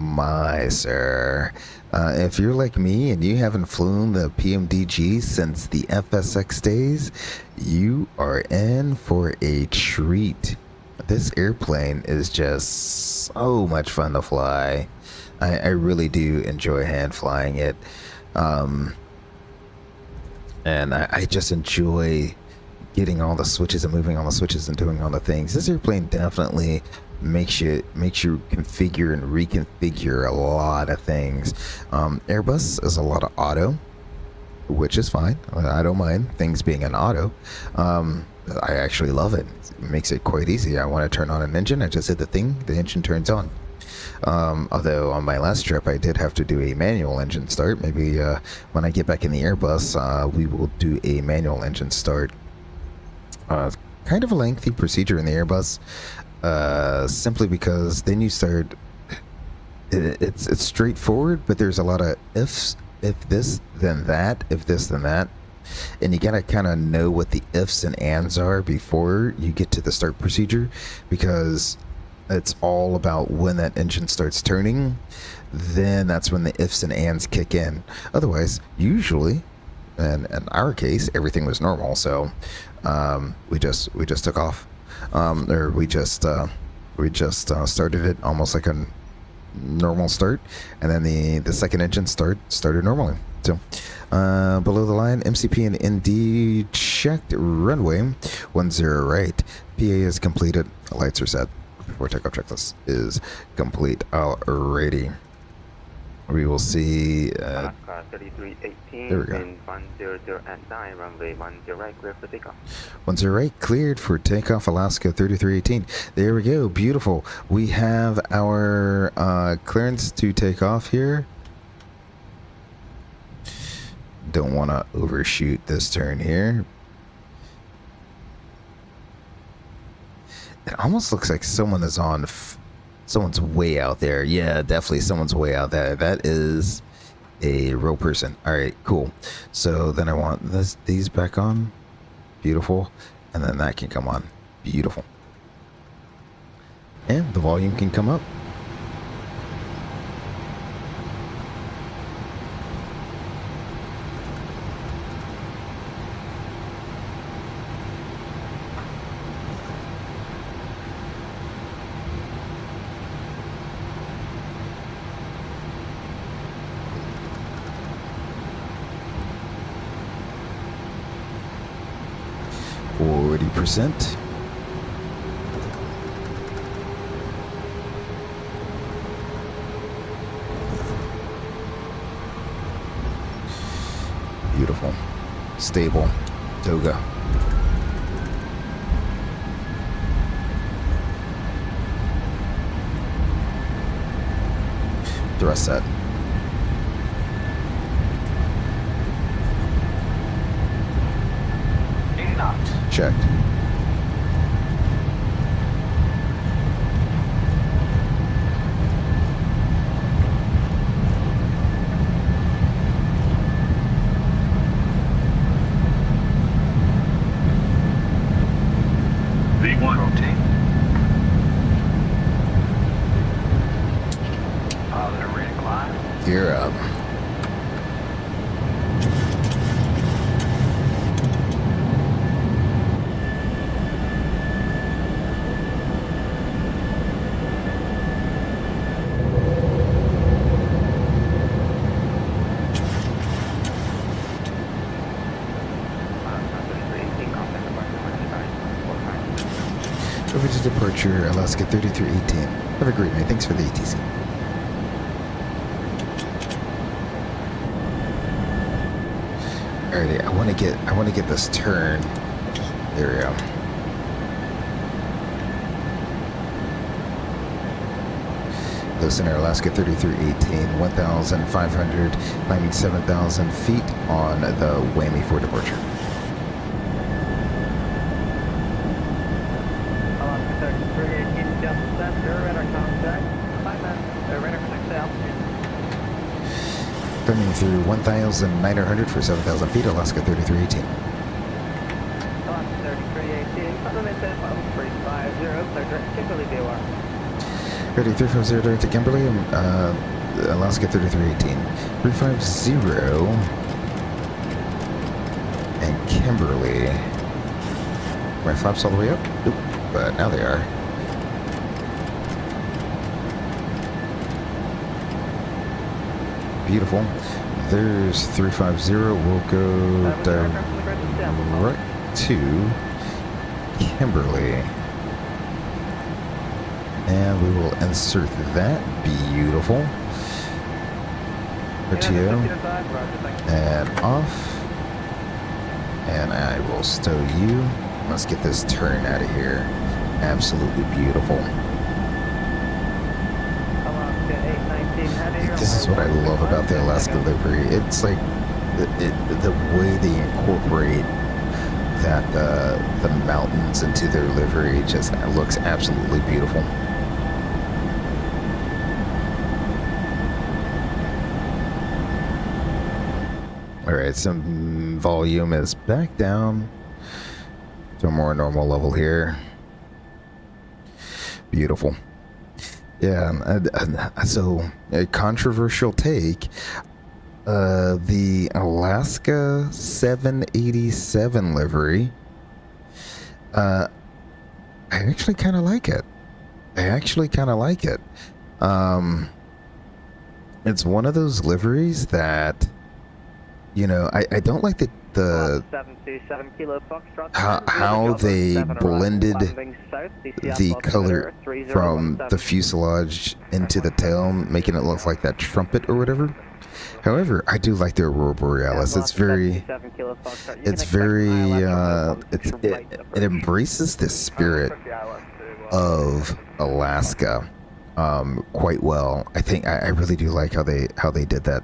my, sir. If you're like me and you haven't flown the PMDG since the FSX days, you are in for a treat. This airplane is just so much fun to fly. I really do enjoy hand flying it. And I just enjoy getting all the switches and moving all the switches and doing all the things. This airplane definitely makes you configure and reconfigure a lot of things. Airbus is a lot of auto, which is fine. I don't mind things being an auto. I actually love it. It makes it quite easy. I want to turn on an engine, I just hit the thing, the engine turns on. Although on my last trip I did have to do a manual engine start. Maybe when I get back in the Airbus, we will do a manual engine start. Kind of a lengthy procedure in the Airbus, simply because then you start, it's straightforward, but there's a lot of ifs. If this then that, if this then that. And you gotta kind of know what the ifs and ands are before you get to the start procedure, because it's all about when that engine starts turning. Then that's when the ifs and ands kick in. Otherwise, usually, and in our case, everything was normal. So we just took off, or we just started it almost like a normal start, and then the second engine started normally. So below the line, MCP and ND checked, runway 10 right, PA is completed, lights are set. Before takeoff checklist is complete. Alrighty, we will see. Alaska 3318, there we go. wind 100 at 9, runway 10 right, clear for takeoff. 10 right, cleared for takeoff, Alaska 3318. There we go, beautiful. We have our clearance to take off here. Don't want to overshoot this turn here. It almost looks like someone is on. Someone's way out there. Yeah, definitely someone's way out there. That is a real person. All right, cool. So then I want these back on. Beautiful. And then that can come on. Beautiful. And the volume can come up. %. Beautiful. Stable. Toga. Thrust set. Checked. V1 rotate. Positive ready to climb. Gear up. Over to departure, Alaska 3318. Have a great night. Thanks for the ATC. Alrighty, I want to get this turn. There we go. Listen, Alaska 3318, 1,500, climbing 7,000 feet on the whammy for departure. Coming through 1,900 for 7,000 feet, Alaska 3318. Alaska 3318, supplement 350, clear direct Kimberly BOR. Ready, 350 direct to Kimberly, Alaska 3318. 350 and Kimberly. My flaps all the way up? Nope, but now they are. Beautiful. There's 350. We'll go direct to Kimberly. And we will insert that. Beautiful. RTO. And off. And I will stow you. Let's get this turn out of here. Absolutely beautiful. This is what I love about the Alaska livery. It's like the way they incorporate that the mountains into their livery just looks absolutely beautiful. All right, some volume is back down to a more normal level here. Beautiful. Yeah, so a controversial take. The Alaska 787 livery. I actually kind of like it. It's one of those liveries that, you know, I don't like the 727 Kilo Foxtrot. how they blended the color from the fuselage into the tail, making it look like that trumpet or whatever. However, I do like the Aurora Borealis. It embraces the spirit of Alaska quite well. I think I really do like how they did that,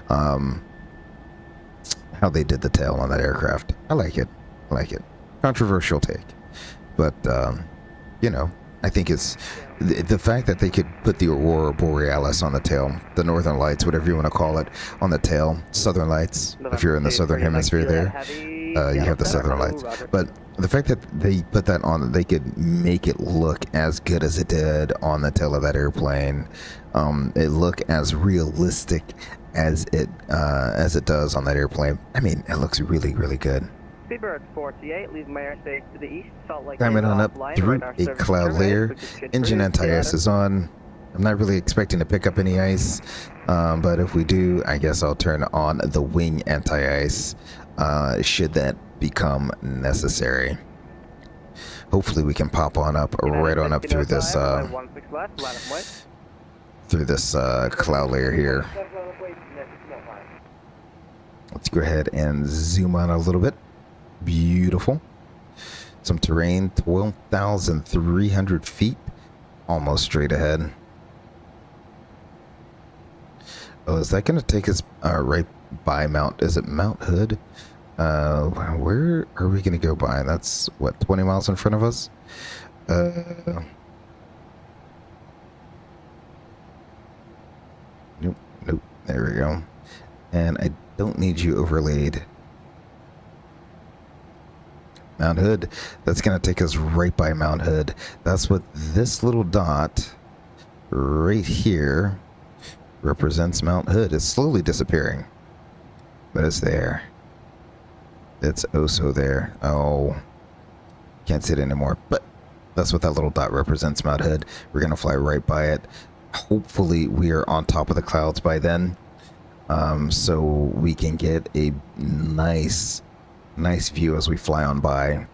how they did the tail on that aircraft. I like it. Controversial take, but you know, I think it's the fact that they could put the Aurora Borealis on the tail, the Northern Lights, whatever you want to call it, on the tail, Southern Lights. If you're in the Southern Hemisphere, there, you have the Southern Lights. But the fact that they put that on, they could make it look as good as it did on the tail of that airplane. It look as realistic as it does on that airplane. I mean, it looks really, really good. Seabird 48, leave my airspace to the east, Salt Lake. Climbing on up through a cloud layer. Engine anti-ice is on. I'm not really expecting to pick up any ice, but if we do, I guess I'll turn on the wing anti-ice, should that become necessary. Hopefully we can pop on up, right on up through this cloud layer here. Let's go ahead and zoom on a little bit. Beautiful. Some terrain, 12,300 feet, almost straight ahead. Oh, is that going to take us right by Mount Hood? Where are we going to go by? That's, what, 20 miles in front of us? Nope. There we go. And I don't need you overlaid. Mount Hood. That's going to take us right by Mount Hood. That's what this little dot right here represents. Mount Hood. It's slowly disappearing, but it's there. It's oh so there. Oh, can't see it anymore, but that's what that little dot represents. Mount Hood. We're going to fly right by it. Hopefully we are on top of the clouds by then, so we can get a nice view as we fly on by.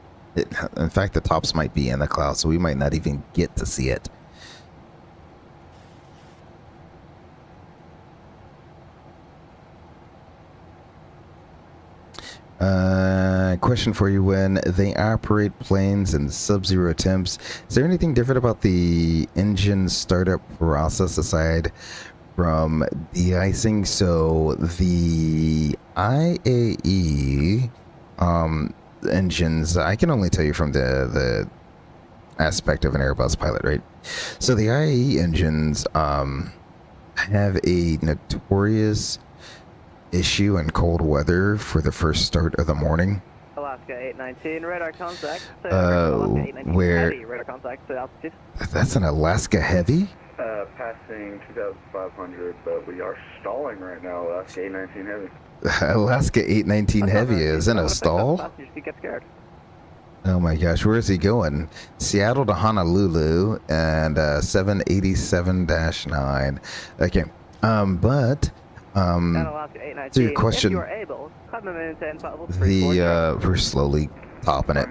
In fact, the tops might be in the clouds, so we might not even get to see it. Question for you: when they operate planes in sub-zero temps, is there anything different about the engine startup process aside from de-icing? So the IAE engines, I can only tell you from the aspect of an Airbus pilot, right? So the IAE engines have a notorious issue in cold weather for the first start of the morning. Alaska 819, radar contact. Where? Heavy, radar contact to altitude. That's an Alaska Heavy? Passing 2,500, but we are stalling right now. Alaska 819 Heavy. Alaska 819 Heavy is in a stall? Get scared. Oh my gosh, where is he going? Seattle to Honolulu and 787-9. Okay, but to your question, we're slowly topping it.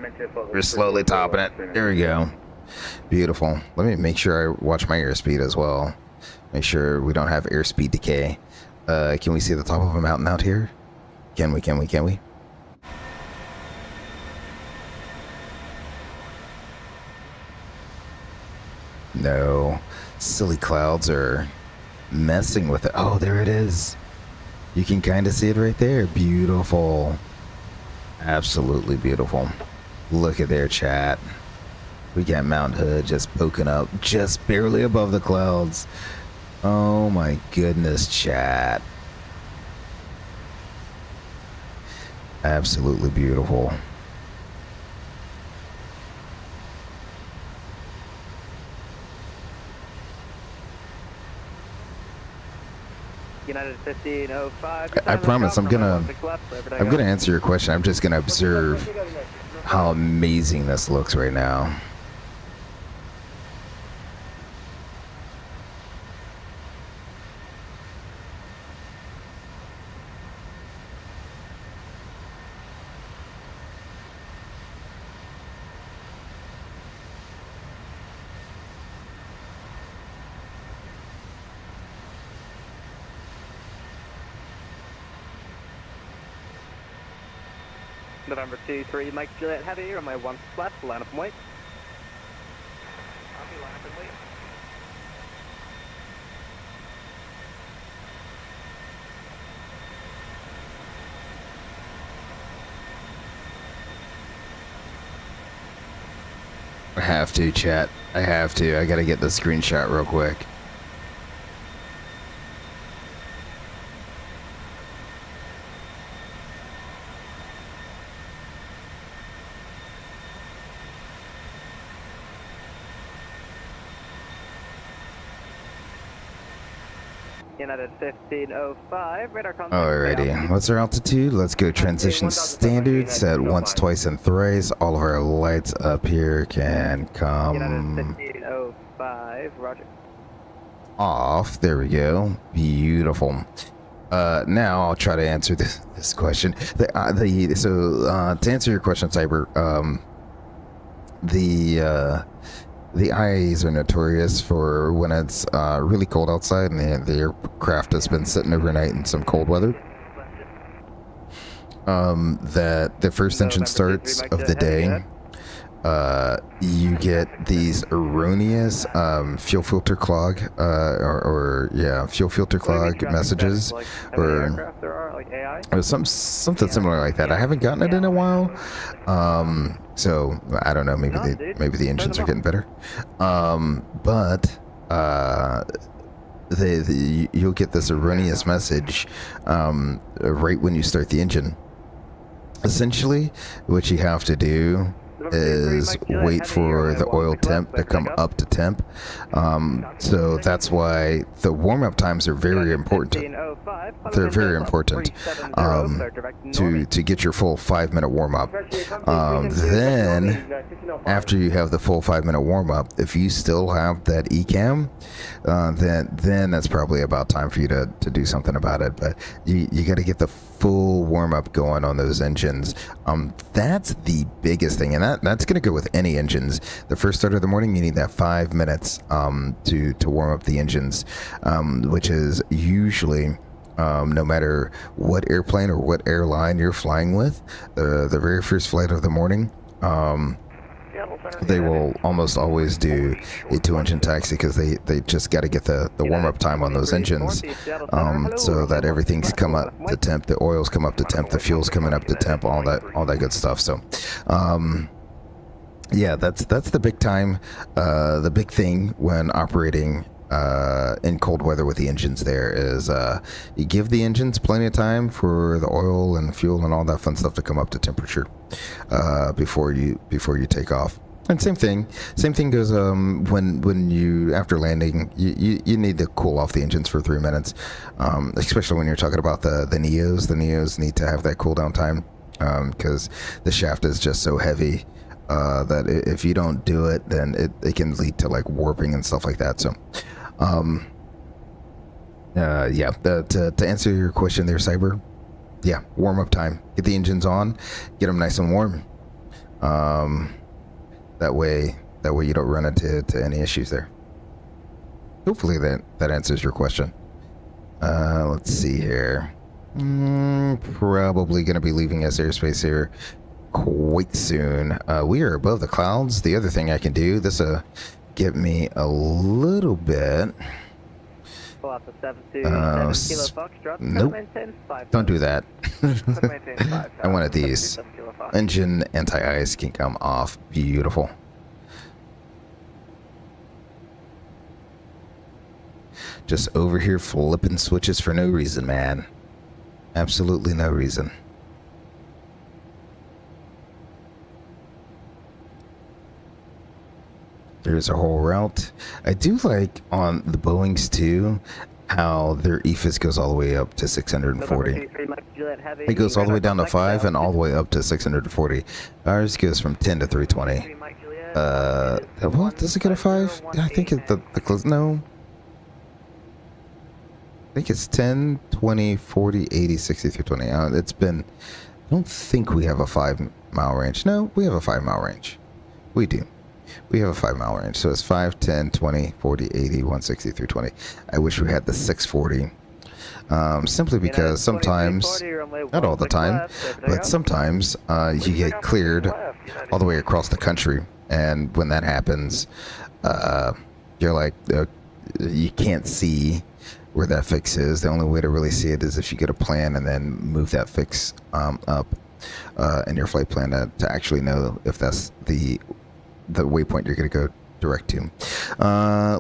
There we go. Beautiful. Let me make sure I watch my airspeed as well. Make sure we don't have airspeed decay. Can we see the top of a mountain out here? Can we? No. Silly clouds are messing with it. Oh, there it is. You can kind of see it right there. Beautiful. Absolutely beautiful. Look at there, chat. We got Mount Hood just poking up just barely above the clouds. Oh my goodness, chat. Absolutely beautiful. United 1505. I promise I'm gonna answer your question. I'm just gonna observe how amazing this looks right now. November 23, Mike Juliet Heavy, or my 1 left, line up and wait. Copy, line up and wait. I have to, chat. I have to. I gotta get the screenshot real quick. United 1505, radar contact. Alrighty, what's our altitude? Let's go transition standards at once, twice, and thrice. All of our lights up here can United come 1505, roger. off. There we go. Beautiful. Now I'll try to answer this question. To answer your question, Cyber, the IAs are notorious for when it's really cold outside and the aircraft has been sitting overnight in some cold weather. That the first engine starts of the day, you get these erroneous fuel filter clog, fuel filter clog messages, or something similar like that. I haven't gotten it in a while, so I don't know. Maybe the engines are getting better, but you'll get this erroneous message right when you start the engine. Essentially, what you have to do is wait for the oil temp to come up to temp. So that's why the warm-up times are very important. They're very important to get your full 5-minute warm-up. Then, after you have the full 5-minute warm-up, if you still have that ECAM, then that's probably about time for you to do something about it. But you got to get the full warm-up going on those engines. That's the biggest thing, and that's going to go with any engines. The first start of the morning, you need that 5 minutes to warm up the engines, which is usually no matter what airplane or what airline you're flying with, the very first flight of the morning, they will almost always do a 2-engine taxi because they just got to get the warm-up time on those engines, so that everything's come up to temp, the oils come up to temp, the fuel's coming up to temp, all that good stuff. So yeah, that's the big time, the big thing when operating in cold weather with the engines there is you give the engines plenty of time for the oil and the fuel and all that fun stuff to come up to temperature before you take off. And same thing goes when you, after landing, you need to cool off the engines for 3 minutes, especially when you're talking about the Neos. The Neos need to have that cool down time because the shaft is just so heavy that if you don't do it, then it can lead to like warping and stuff like that. So yeah, to answer your question there, Cyber, yeah, warm up time, get the engines on, get them nice and warm. That way you don't run into any issues there. Hopefully that answers your question. Let's see here. Probably going to be leaving us airspace here quite soon. We are above the clouds. The other thing I can do, this get me a little bit. Nope. Don't do that. I wanted these. Engine anti-ice can come off. Beautiful. Just over here flipping switches for no reason, man. Absolutely no reason. There's a whole route. I do like on the Boeings too how their EFIS goes all the way up to 640. It goes all the way down to 5 and all the way up to 640. Ours goes from 10 to 320. Well, does it go to 5? I think the close. No. I think it's 10, 20, 40, 80, 60, 320. It's been. I don't think we have a 5-mile range. No, we have a 5-mile range. We do. We have a 5-mile range. So it's 5, 10, 20, 40, 80, 160, 320. I wish we had the 640. Simply because sometimes, not all the time, but sometimes you get cleared all the way across the country. And when that happens, you're like, you can't see where that fix is. The only way to really see it is if you get a plan and then move that fix up in your flight plan to actually know if that's the waypoint you're going to go direct to.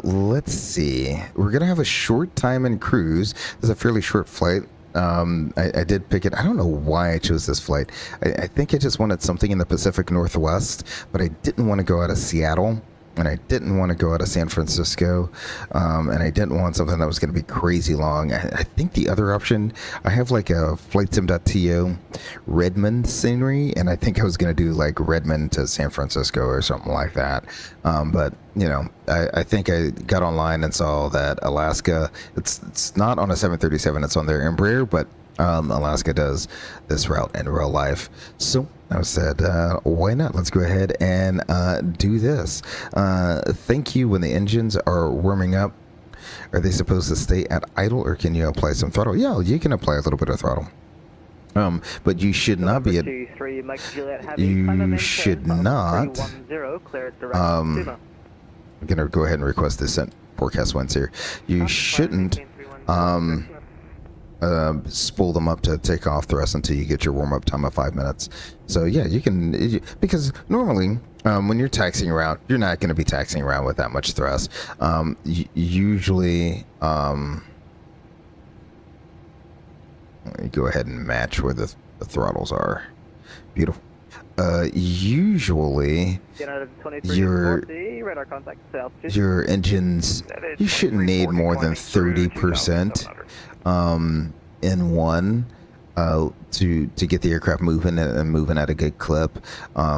Let's see. We're going to have a short time in cruise. This is a fairly short flight. I did pick it. I don't know why I chose this flight. I think I just wanted something in the Pacific Northwest, but I didn't want to go out of Seattle. And I didn't want to go out of San Francisco, and I didn't want something that was going to be crazy long. I think the other option, I have like a FlightSim.to Redmond scenery, and I think I was going to do like Redmond to San Francisco or something like that. But you know, I think I got online and saw that Alaska, it's not on a 737, it's on their Embraer, but Alaska does this route in real life. So I said, why not? Let's go ahead and do this. Thank you. When the engines are warming up, are they supposed to stay at idle, or can you apply some throttle? Yeah, you can apply a little bit of throttle. But you should not be at. You should not. I'm gonna go ahead and request this forecast winds here. You shouldn't. Spool them up to take off thrust until you get your warm-up time of 5 minutes. So yeah, you can, because normally when you're taxiing around, you're not going to be taxiing around with that much thrust. Usually, let me go ahead and match where the throttles are. Beautiful. Usually your engines, you shouldn't need more than 30% in one to get the aircraft moving and moving at a good clip.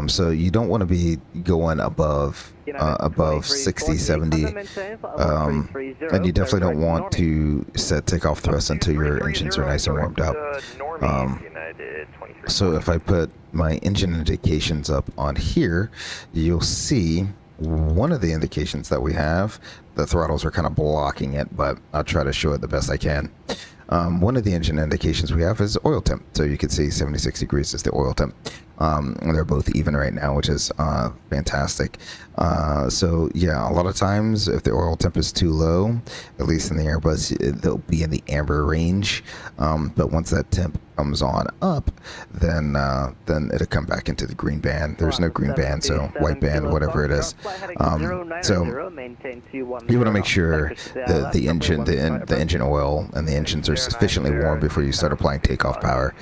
So you don't want to be going above 60, 70, and you definitely don't want to set takeoff thrust until your engines are nice and warmed up. So if I put my engine indications up on here, you'll see one of the indications that we have, the throttles are kind of blocking it, but I'll try to show it the best I can. One of the engine indications we have is oil temp. So you can see 76 degrees is the oil temp. They're both even right now, which is fantastic. So yeah, a lot of times if the oil temp is too low, at least in the Airbus, they'll be in the amber range. But once that temp comes on up, then it'll come back into the green band. There's no green band, so white band, whatever it is. So you want to make sure the engine oil and the engines are sufficiently warm before you start applying takeoff power.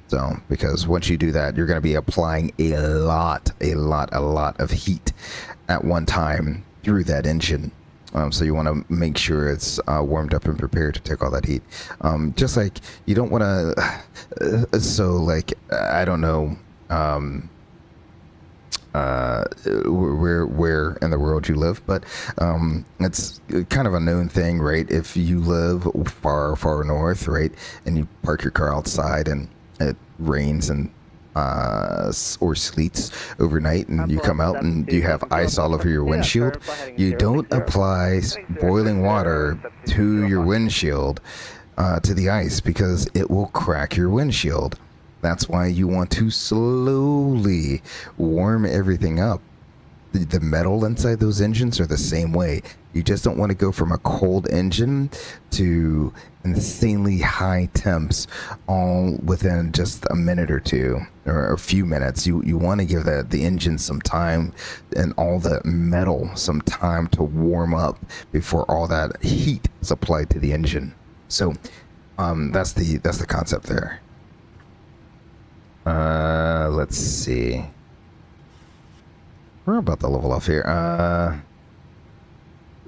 So, because once you do that, you're going to be applying a lot of heat at one time through that engine. So you want to make sure it's warmed up and prepared to take all that heat. Just like you don't want to, so like, I don't know, where in the world you live, but it's kind of a known thing, right? If you live far north, right, and you park your car outside and it rains and or sleets overnight, and you come out and you have ice all over your windshield, you don't apply boiling water to your windshield, to the ice, because it will crack your windshield. That's why you want to slowly warm everything up. The metal inside those engines are the same way. You just don't want to go from a cold engine to insanely high temps all within just a minute or two, or a few minutes. You want to give the engine some time and all the metal some time to warm up before all that heat is applied to the engine. So that's the concept there. Let's see. We're we're about to level off here.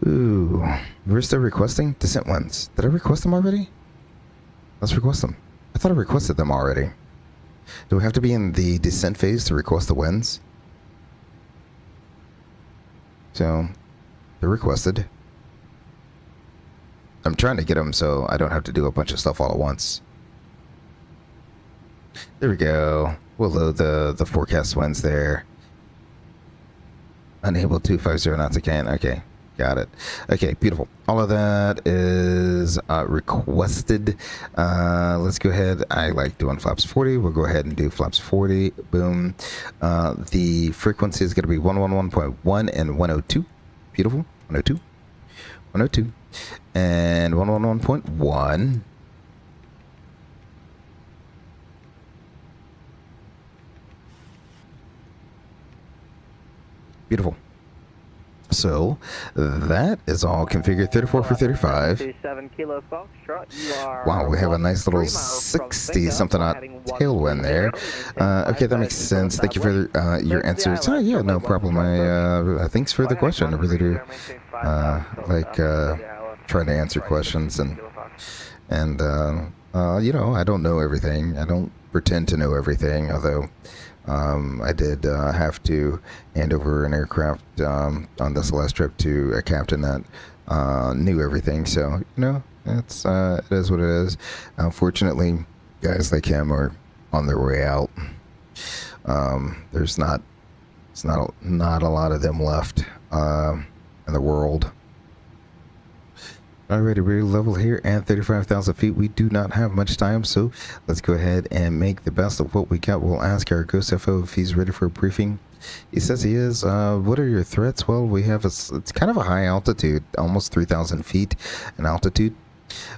Ooh, we're still requesting descent ones. Did I request them already? Let's request them. I thought I requested them already. Do we have to be in the descent phase to request the winds? So, they're requested. I'm trying to get them so I don't have to do a bunch of stuff all at once. There we go. We'll load the forecast winds there. Unable 250 knots again. Okay, got it. Okay, beautiful. All of that is requested. Let's go ahead. I like doing flaps 40. We'll go ahead and do flaps 40. Boom. The frequency is going to be 111.1 and 102. Beautiful. 102. 102. And 111.1. Beautiful. So that is all configured. 34 for 35. Wow, we have a nice little 60-something knot tailwind there. Okay, that makes sense. Thank you for your answers. Oh, yeah, no problem. Thanks for the question. I really do like trying to answer questions, and you know, I don't know everything. I don't pretend to know everything, although I did have to hand over an aircraft on this last trip to a captain that knew everything. So, you know, it's it is what it is. Unfortunately, guys like him are on their way out. There's not a lot of them left in the world. Alrighty, we're level here at 35,000 feet. We do not have much time, so let's go ahead and make the best of what we got. We'll ask our Ghost FO if he's ready for a briefing. He says he is. What are your threats? Well, we have it's kind of a high altitude, almost 3,000 feet in altitude.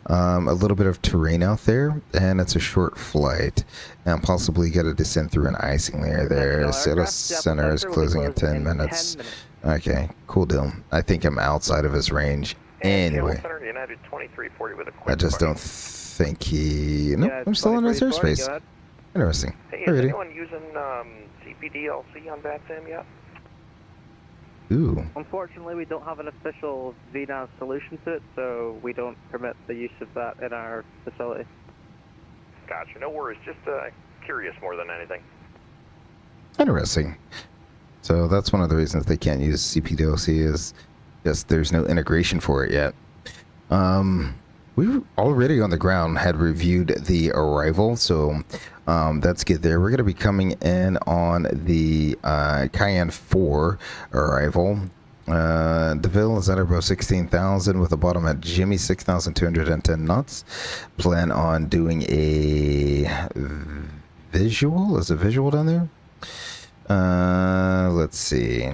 A little bit of terrain out there, and it's a short flight, and possibly get a descent through an icing layer there. Seattle Center is closing in 10 minutes. Okay, cool deal. I think I'm outside of his range. Anyway, I just don't think he... Nope, I'm still in his airspace. Interesting. Hey, is anyone using CPDLC on VATSAM yet? Ooh. Unfortunately, we don't have an official VNAV solution to it, so we don't permit the use of that in our facility. Gotcha, no worries. Just curious more than anything. Interesting. So that's one of the reasons they can't use CPDLC is just there's no integration for it yet. We were already on the ground had reviewed the arrival, so that's good there. We're going to be coming in on the Cayenne 4 arrival. DeVille is at about 16,000 with a bottom at Jimmy 6,210 knots. Plan on doing a visual. Is a visual down there? Let's see.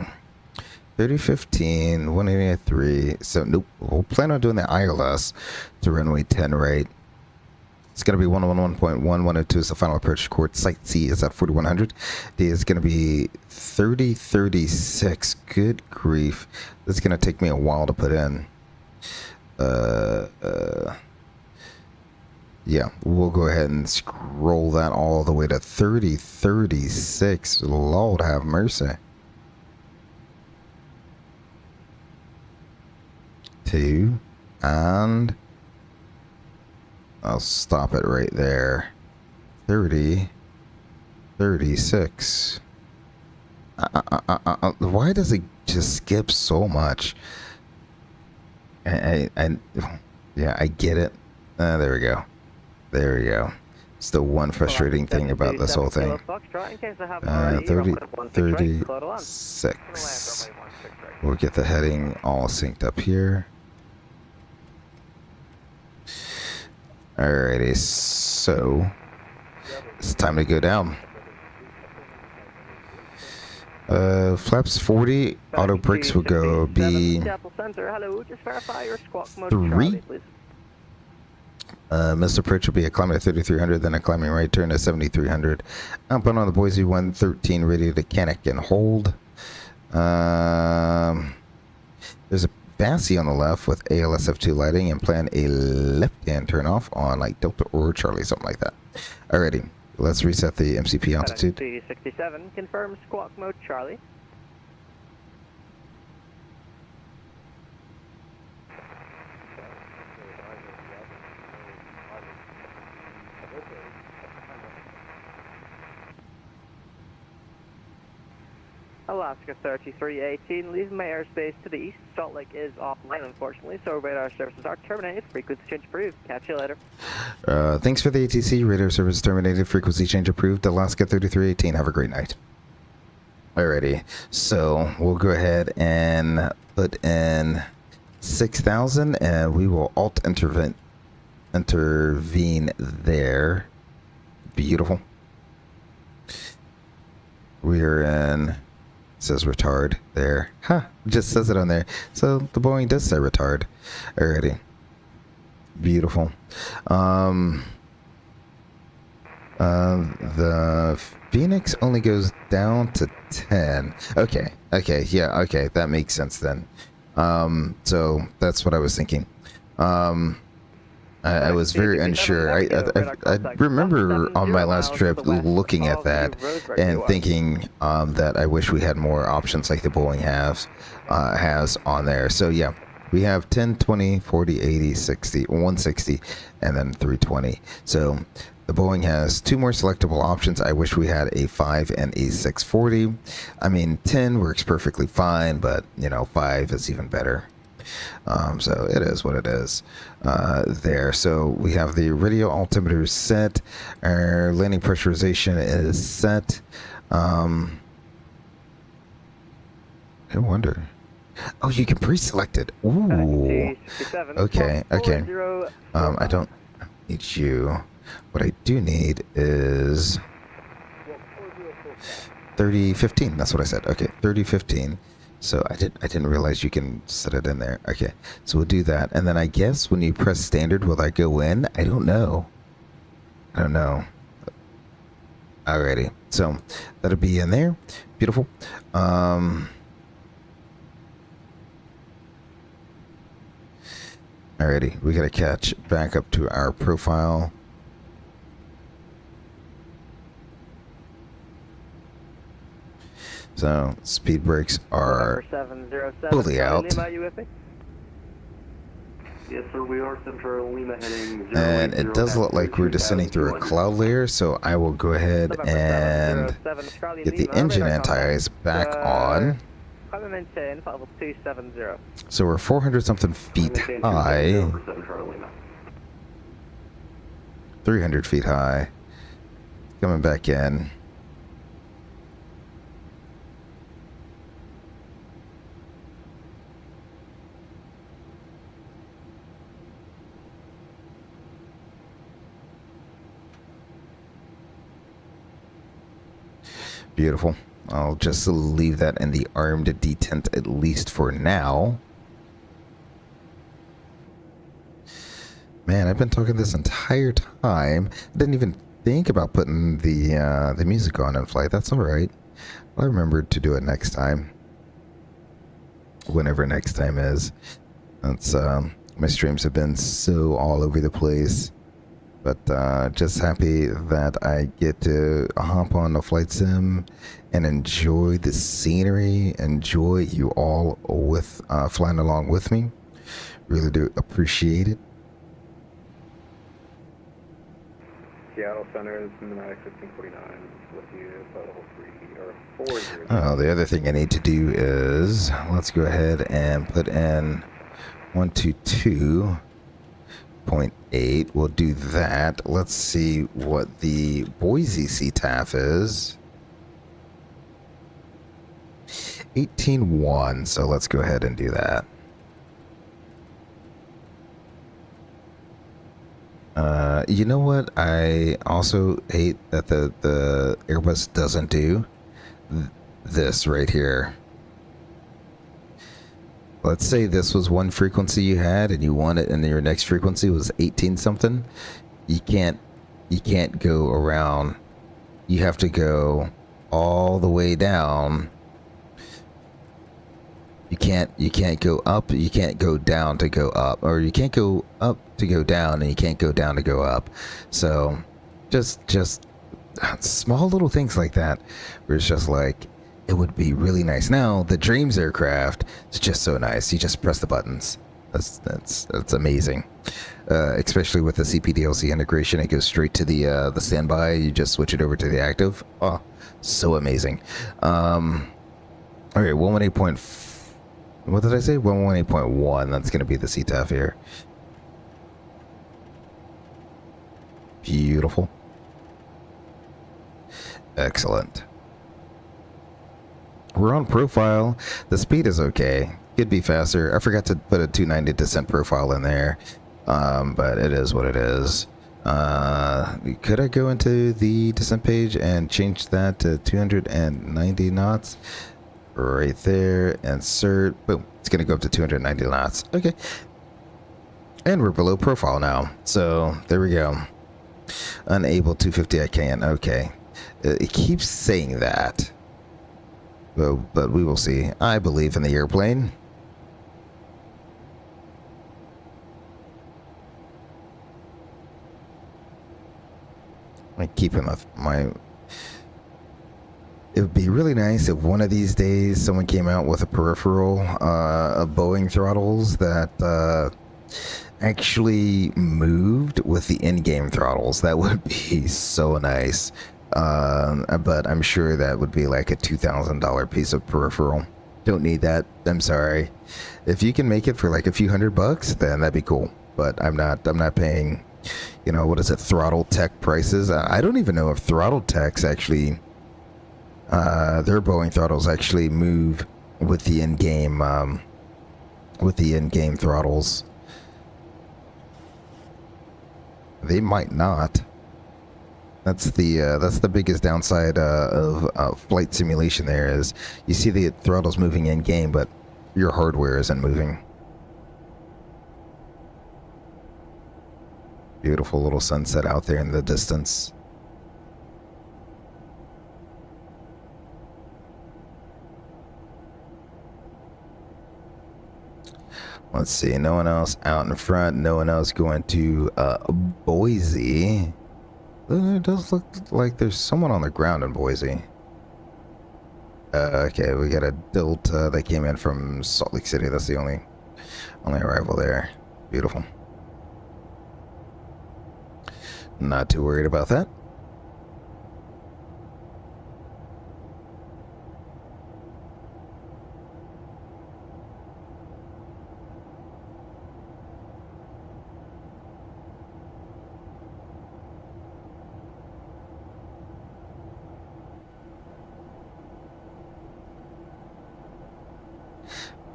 3015, 183. So nope. We'll plan on doing the ILS to runway 10 right. It's going to be 111.1, 102 is the final approach court. Site C is at 4100. D is going to be 3036. Good grief. This is going to take me a while to put in. Yeah, we'll go ahead and scroll that all the way to 3036. Lord have mercy. 2, and I'll stop it right there. 36. Why does it just skip so much? Yeah, I get it. There we go. There we go. It's the one frustrating thing about this whole thing. 36. We'll get the heading all synced up here. Alrighty, so it's time to go down. Flaps 40, auto brakes will go be 3. Missed approach will be a climbing at 3,300, then a climbing right turn at 7,300. Outbound on the Boise 113, ready to canic and hold. There's a Bassy on the left with ALSF2 lighting and plan a left-hand turn off on like Delta or Charlie, something like that. Alrighty, let's reset the MCP altitude. 67 confirm squawk mode Charlie. Alaska 3318, leaving my airspace to the east. Salt Lake is offline, unfortunately, so radar services are terminated. Frequency change approved. Catch you later. Thanks for the ATC. Radar service terminated. Frequency change approved. Alaska 3318. Have a great night. Alrighty. So we'll go ahead and put in 6,000, and we will alt intervene there. Beautiful. We are in. Says retard there. Huh. Just says it on there. So the Boeing does say retard. Alrighty. Beautiful. The Phoenix only goes down to 10. Okay. Okay. Yeah. Okay. That makes sense then. So that's what I was thinking. I was very unsure. I remember on my last trip looking at that and thinking that I wish we had more options like the Boeing has on there. So yeah, we have 10, 20, 40, 80, 60, 160, and then 320. So the Boeing has 2 more selectable options. I wish we had a 5 and a 640. I mean, 10 works perfectly fine, but 5 is even better. So it is what it is there. So we have the radio altimeter set. Our landing pressurization is set. I wonder. Oh, you can pre-select it. Ooh. Okay. Okay. I don't need you. What I do need is 3015. That's what I said. Okay, 3015. So I didn't realize you can set it in there. Okay, so we'll do that, and then I guess when you press standard, will that go in? I don't know. Alrighty, so that'll be in there. Beautiful. Alrighty, we gotta catch back up to our profile. So speed brakes are fully out. Yes, sir. We are Central Lima heading. And it does look like we're descending through a cloud layer, so I will go ahead and get the engine anti-ice back on. So we're 400 something feet high. 300 feet high. Coming back in. Beautiful. I'll just leave that in the armed detent at least for now. Man, I've been talking this entire time. I didn't even think about putting the music on in flight. That's all right. I'll remember to do it next time. Whenever next time is. That's my streams have been so all over the place. But just happy that I get to hop on the flight sim and enjoy the scenery, enjoy you all with flying along with me. Really do appreciate it. Seattle Center is Pneumatic 1549 with you, level 3 or 4. Oh, the other thing I need to do is let's go ahead and put in 122.8. We'll do that. Let's see what the Boise CTAF is. 18.1. So let's go ahead and do that. You know what I also hate that the Airbus doesn't do? This right here. Let's say this was one frequency you had and you want it and your next frequency was 18 something. You can't go around. You have to go all the way down. You can't go up, you can't go down to go up, or you can't go up to go down, and you can't go down to go up. So just small little things like that where it's just like, it would be really nice. Now the Dreams aircraft is just so nice. You just press the buttons. That's amazing. Especially with the CPDLC integration, it goes straight to the standby. You just switch it over to the active. Oh, so amazing. Okay, 118 point. What did I say? 118.1. That's going to be the CTAF here. Beautiful. Excellent. We're on profile. The speed is okay. Could be faster. I forgot to put a 290 descent profile in there. But it is what it is. Could I go into the descent page and change that to 290 knots? Right there. Insert. Boom. It's going to go up to 290 knots. Okay. And we're below profile now. So there we go. Unable 250 I can. Okay. It keeps saying that. But we will see. I believe in the airplane. I'm keeping my... It would be really nice if one of these days someone came out with a peripheral of Boeing throttles that actually moved with the in-game throttles. That would be so nice. But I'm sure that would be like a $2,000 piece of peripheral. Don't need that. I'm sorry. If you can make it for like a few $100, then that'd be cool. But I'm not paying, you know, what is it, throttle tech prices. I don't even know if throttle techs actually, their Boeing throttles actually move with the in-game throttles. They might not. That's the biggest downside of flight simulation. There is, you see the throttles moving in game, but your hardware isn't moving. Beautiful little sunset out there in the distance. Let's see, no one else out in front, no one else going to Boise. It does look like there's someone on the ground in Boise. Okay, we got a Delta that came in from Salt Lake City. That's the only arrival there. Beautiful. Not too worried about that.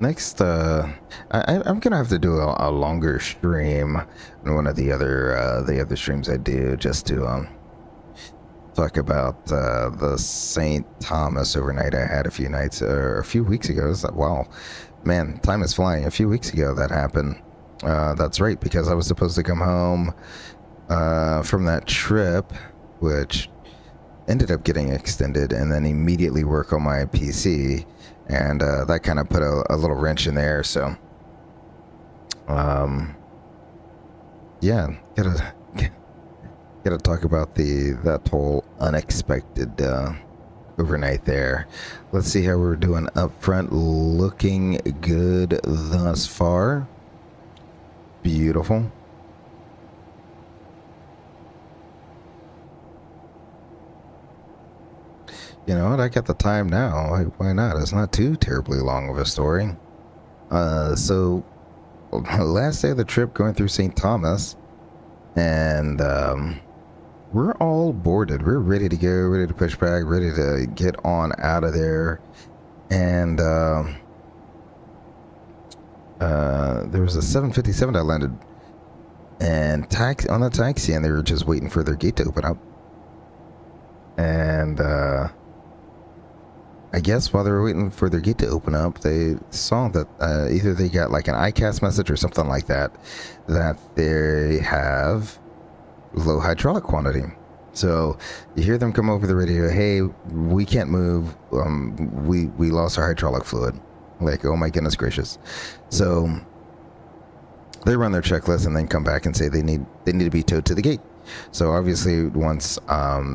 Next, I'm gonna have to do a longer stream than one of the other streams I do, just to talk about the St. Thomas overnight I had a few nights or a few weeks ago. It's like, wow, man, time is flying. A few weeks ago that happened. That's right, because I was supposed to come home from that trip, which ended up getting extended, and then immediately work on my PC. And that kind of put a little wrench in there, so yeah, gotta talk about that whole unexpected overnight there. Let's see how we're doing up front. Looking good thus far. Beautiful. You know what? I got the time now. Why not? It's not too terribly long of a story. So, last day of the trip going through St. Thomas, and we're all boarded. We're ready to go, ready to push back, ready to get on out of there. And there was a 757 that landed, and on the taxi, and they were just waiting for their gate to open up. And I guess while they were waiting for their gate to open up, they saw that either they got like an ICAS message or something like that, that they have low hydraulic quantity. So you hear them come over the radio, hey, we can't move, we lost our hydraulic fluid. Like, oh my goodness gracious. So they run their checklist and then come back and say they need to be towed to the gate. So obviously once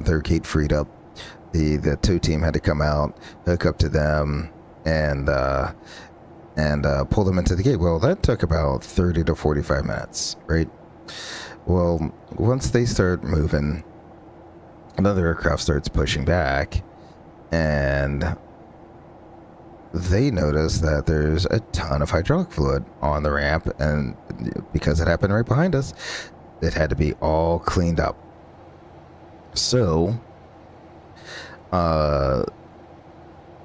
their gate freed up, the tow team had to come out, hook up to them, and pull them into the gate. Well, that took about 30 to 45 minutes, right? Well, once they start moving, another aircraft starts pushing back, and they noticed that there's a ton of hydraulic fluid on the ramp, and because it happened right behind us, it had to be all cleaned up. So, I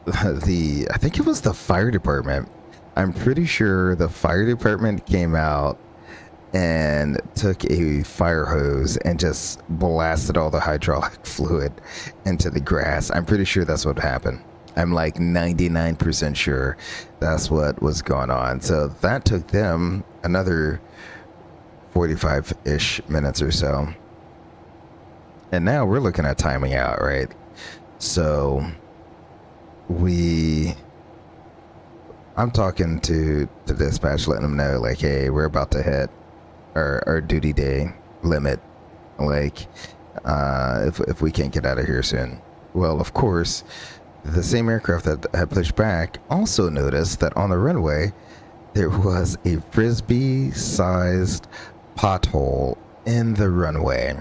think it was the fire department. I'm pretty sure the fire department came out and took a fire hose and just blasted all the hydraulic fluid into the grass. I'm pretty sure that's what happened. I'm like 99% sure that's what was going on. So that took them another 45-ish minutes or so. And now we're looking at timing out, right? So I'm talking to the dispatch, letting them know, like, hey, we're about to hit our duty day limit. Like, if we can't get out of here soon. Well, of course, the same aircraft that had pushed back also noticed that on the runway there was a frisbee-sized pothole in the runway.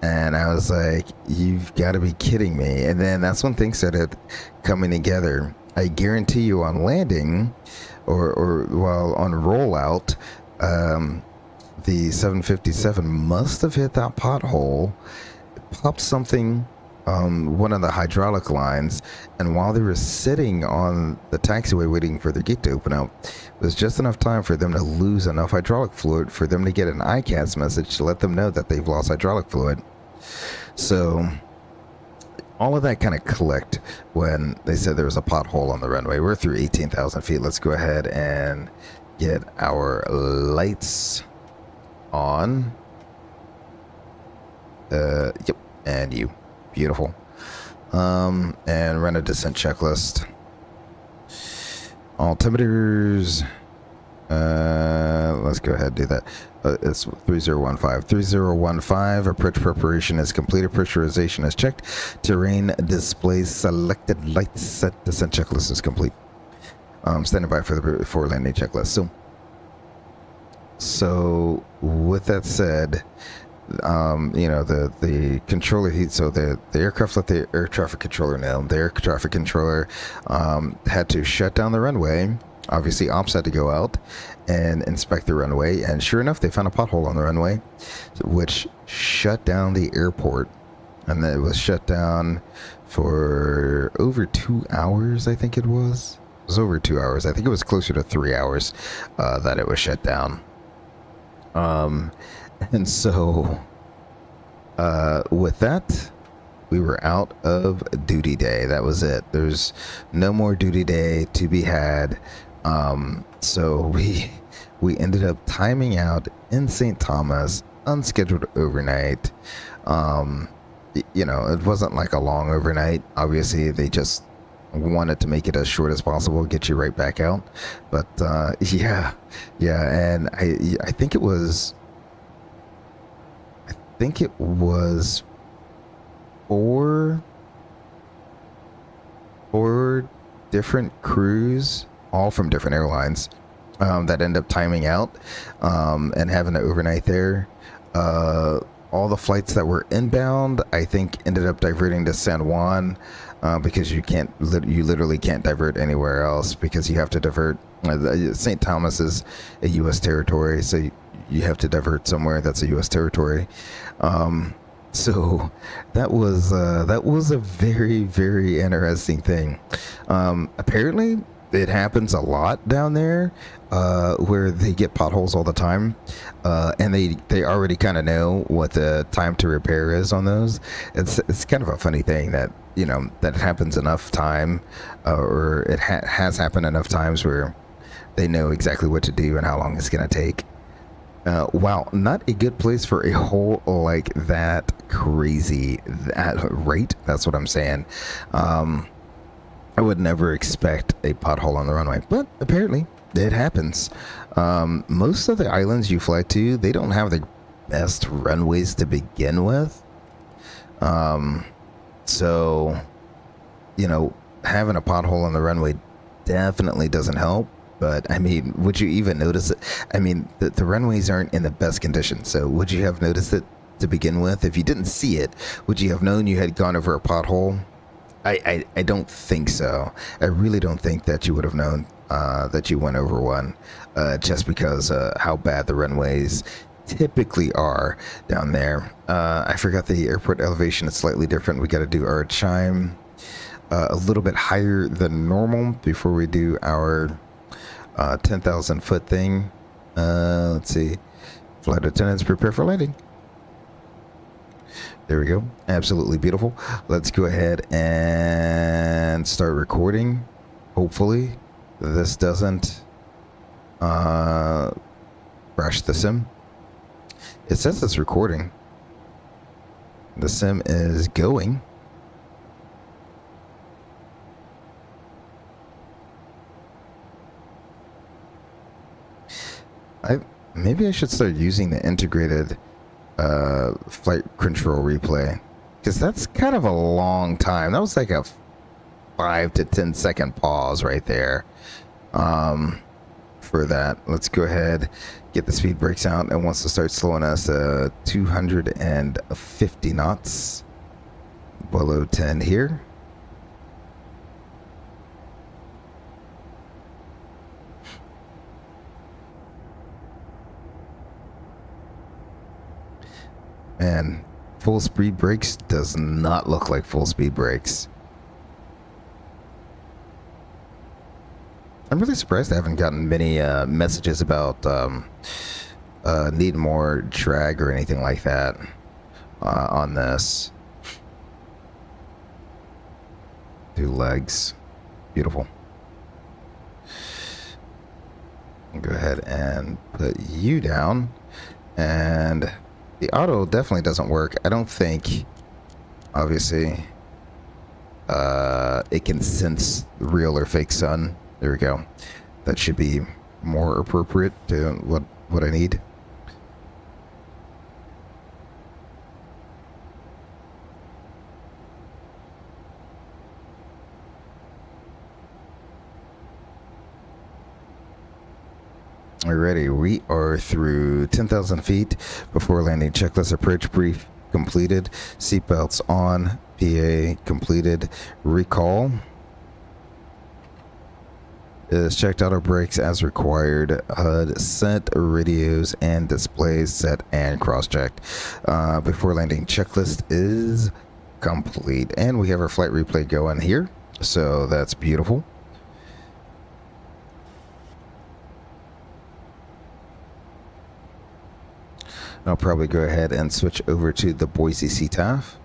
And I was like, you've got to be kidding me. And then that's when things started coming together. I guarantee you on landing or while on rollout, the 757 must have hit that pothole, popped something on one of the hydraulic lines, and while they were sitting on the taxiway waiting for the gate to open up, it was just enough time for them to lose enough hydraulic fluid for them to get an ICAS message to let them know that they've lost hydraulic fluid. So all of that kind of clicked when they said there was a pothole on the runway. We're through 18,000 feet. Let's go ahead and get our lights on. Yep, and you. Beautiful. And run a descent checklist. Altimeters. Let's go ahead and do that. It's 3015. 3015. Approach preparation is completed. Pressurization is checked. Terrain displays selected. Lights set. Descent checklist is complete. Standing by for the before landing checklist. So with that said, the controller heat. So the aircraft let the air traffic controller know. The air traffic controller had to shut down the runway. Obviously, ops had to go out and inspect the runway, and sure enough, they found a pothole on the runway, which shut down the airport. And it was shut down for over 2 hours, I think it was. It was over 2 hours. I think it was closer to 3 hours that it was shut down. And so, with that, we were out of duty day. That was it. There's no more duty day to be had. So we ended up timing out in St. Thomas, unscheduled overnight. It wasn't like a long overnight. Obviously, they just wanted to make it as short as possible, get you right back out. But yeah, and I think it was four different crews, all from different airlines, that end up timing out and having an overnight there. All the flights that were inbound, I think, ended up diverting to San Juan because you literally can't divert anywhere else, because you have to divert. St. Thomas is a U.S. territory, so you have to divert somewhere that's a U.S. territory. So that was a very, very interesting thing. Apparently, it happens a lot down there, where they get potholes all the time, and they already kind of know what the time to repair is on those. It's kind of a funny thing that that it happens enough time, or it has happened enough times where they know exactly what to do and how long it's gonna take. Wow, not a good place for a hole like that. Crazy that rate. That's what I'm saying. I would never expect a pothole on the runway, but apparently it happens. Most of the islands you fly to, they don't have the best runways to begin with. So, having a pothole on the runway definitely doesn't help. But I mean, would you even notice it? I mean, the runways aren't in the best condition. So would you have noticed it to begin with? If you didn't see it, would you have known you had gone over a pothole? I don't think so. I really don't think that you would have known that you went over one, just because how bad the runways typically are down there. I forgot the airport elevation is slightly different. We got to do our chime a little bit higher than normal before we do our 10,000 foot thing. Let's see. Flight attendants, prepare for landing. There we go. Absolutely beautiful. Let's go ahead and start recording. Hopefully this doesn't crash the sim. It says it's recording. The sim is going. Maybe I should start using the integrated flight control replay, because that's kind of a long time. That was like a 5 to 10 second pause right there for that. Let's go ahead, get the speed brakes out, and wants to start slowing us 250 knots below 10 here. Man, full speed brakes does not look like full speed brakes. I'm really surprised I haven't gotten many messages about need more drag or anything like that on this. 2 legs. Beautiful. Go ahead and put you down, and the auto definitely doesn't work. I don't think, obviously, it can sense real or fake sun. There we go. That should be more appropriate to what I need. Alrighty, we are through 10,000 feet. Before landing checklist, approach brief completed, seatbelts on, PA completed, recall is checked, auto brakes as required, HUD set, radios and displays set and cross-checked. Before landing checklist is complete, and we have our flight replay going here, so that's beautiful. I'll probably go ahead and switch over to the Boise CTAF.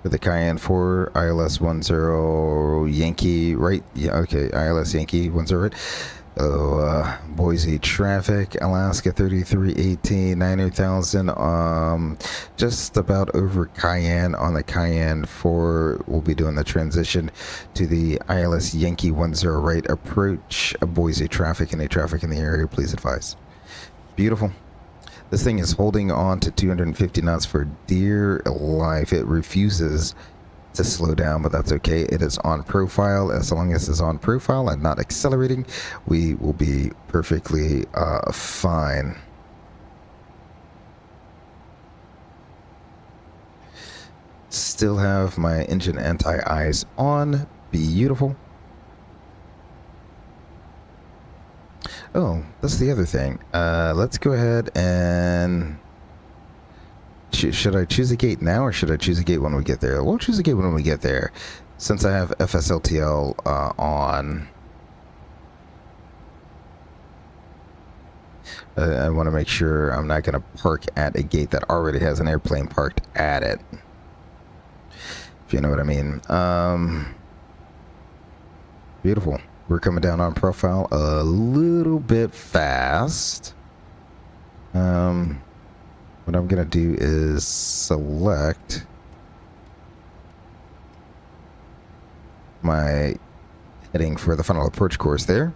For the Cayenne 4, ILS 10 Yankee, right? Yeah, okay, ILS Yankee 10, right? Boise traffic, Alaska 3318, 9,000, just about over Cayenne. On the Cayenne 4, we'll be doing the transition to the ILS Yankee 10 right. Approach Boise traffic. Any traffic in the area, please advise. Beautiful. This thing is holding on to 250 knots for dear life. It refuses to slow down, but that's okay. It is on profile. As long as it's on profile and not accelerating, we will be perfectly fine. Still have my engine anti-ice on. Beautiful. Oh, that's the other thing. Let's go ahead and should I choose a gate now, or should I choose a gate when we get there? We'll choose a gate when we get there, since I have FSLTL on. I want to make sure I'm not going to park at a gate that already has an airplane parked at it, if you know what I mean. Beautiful. We're coming down on profile a little bit fast. What I'm gonna do is select my heading for the final approach course there.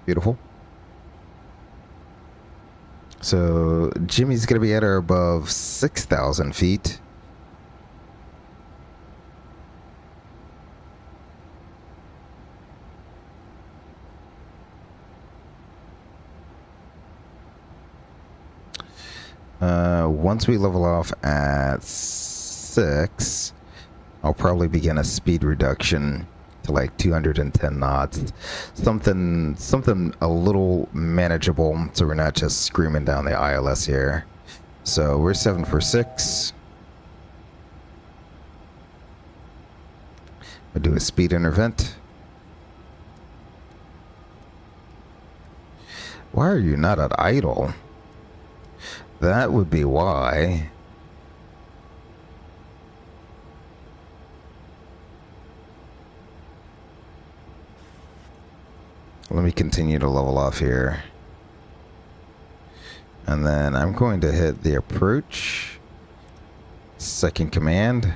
Beautiful. So Jimmy's gonna be at or above 6,000 feet. Once we level off at 6, I'll probably begin a speed reduction to like 210 knots. Something a little manageable so we're not just screaming down the ILS here. So we're 7 for 6. I'll do a speed intervent. Why are you not at idle? That would be why. Let me continue to level off here. And then I'm going to hit the approach. Second command.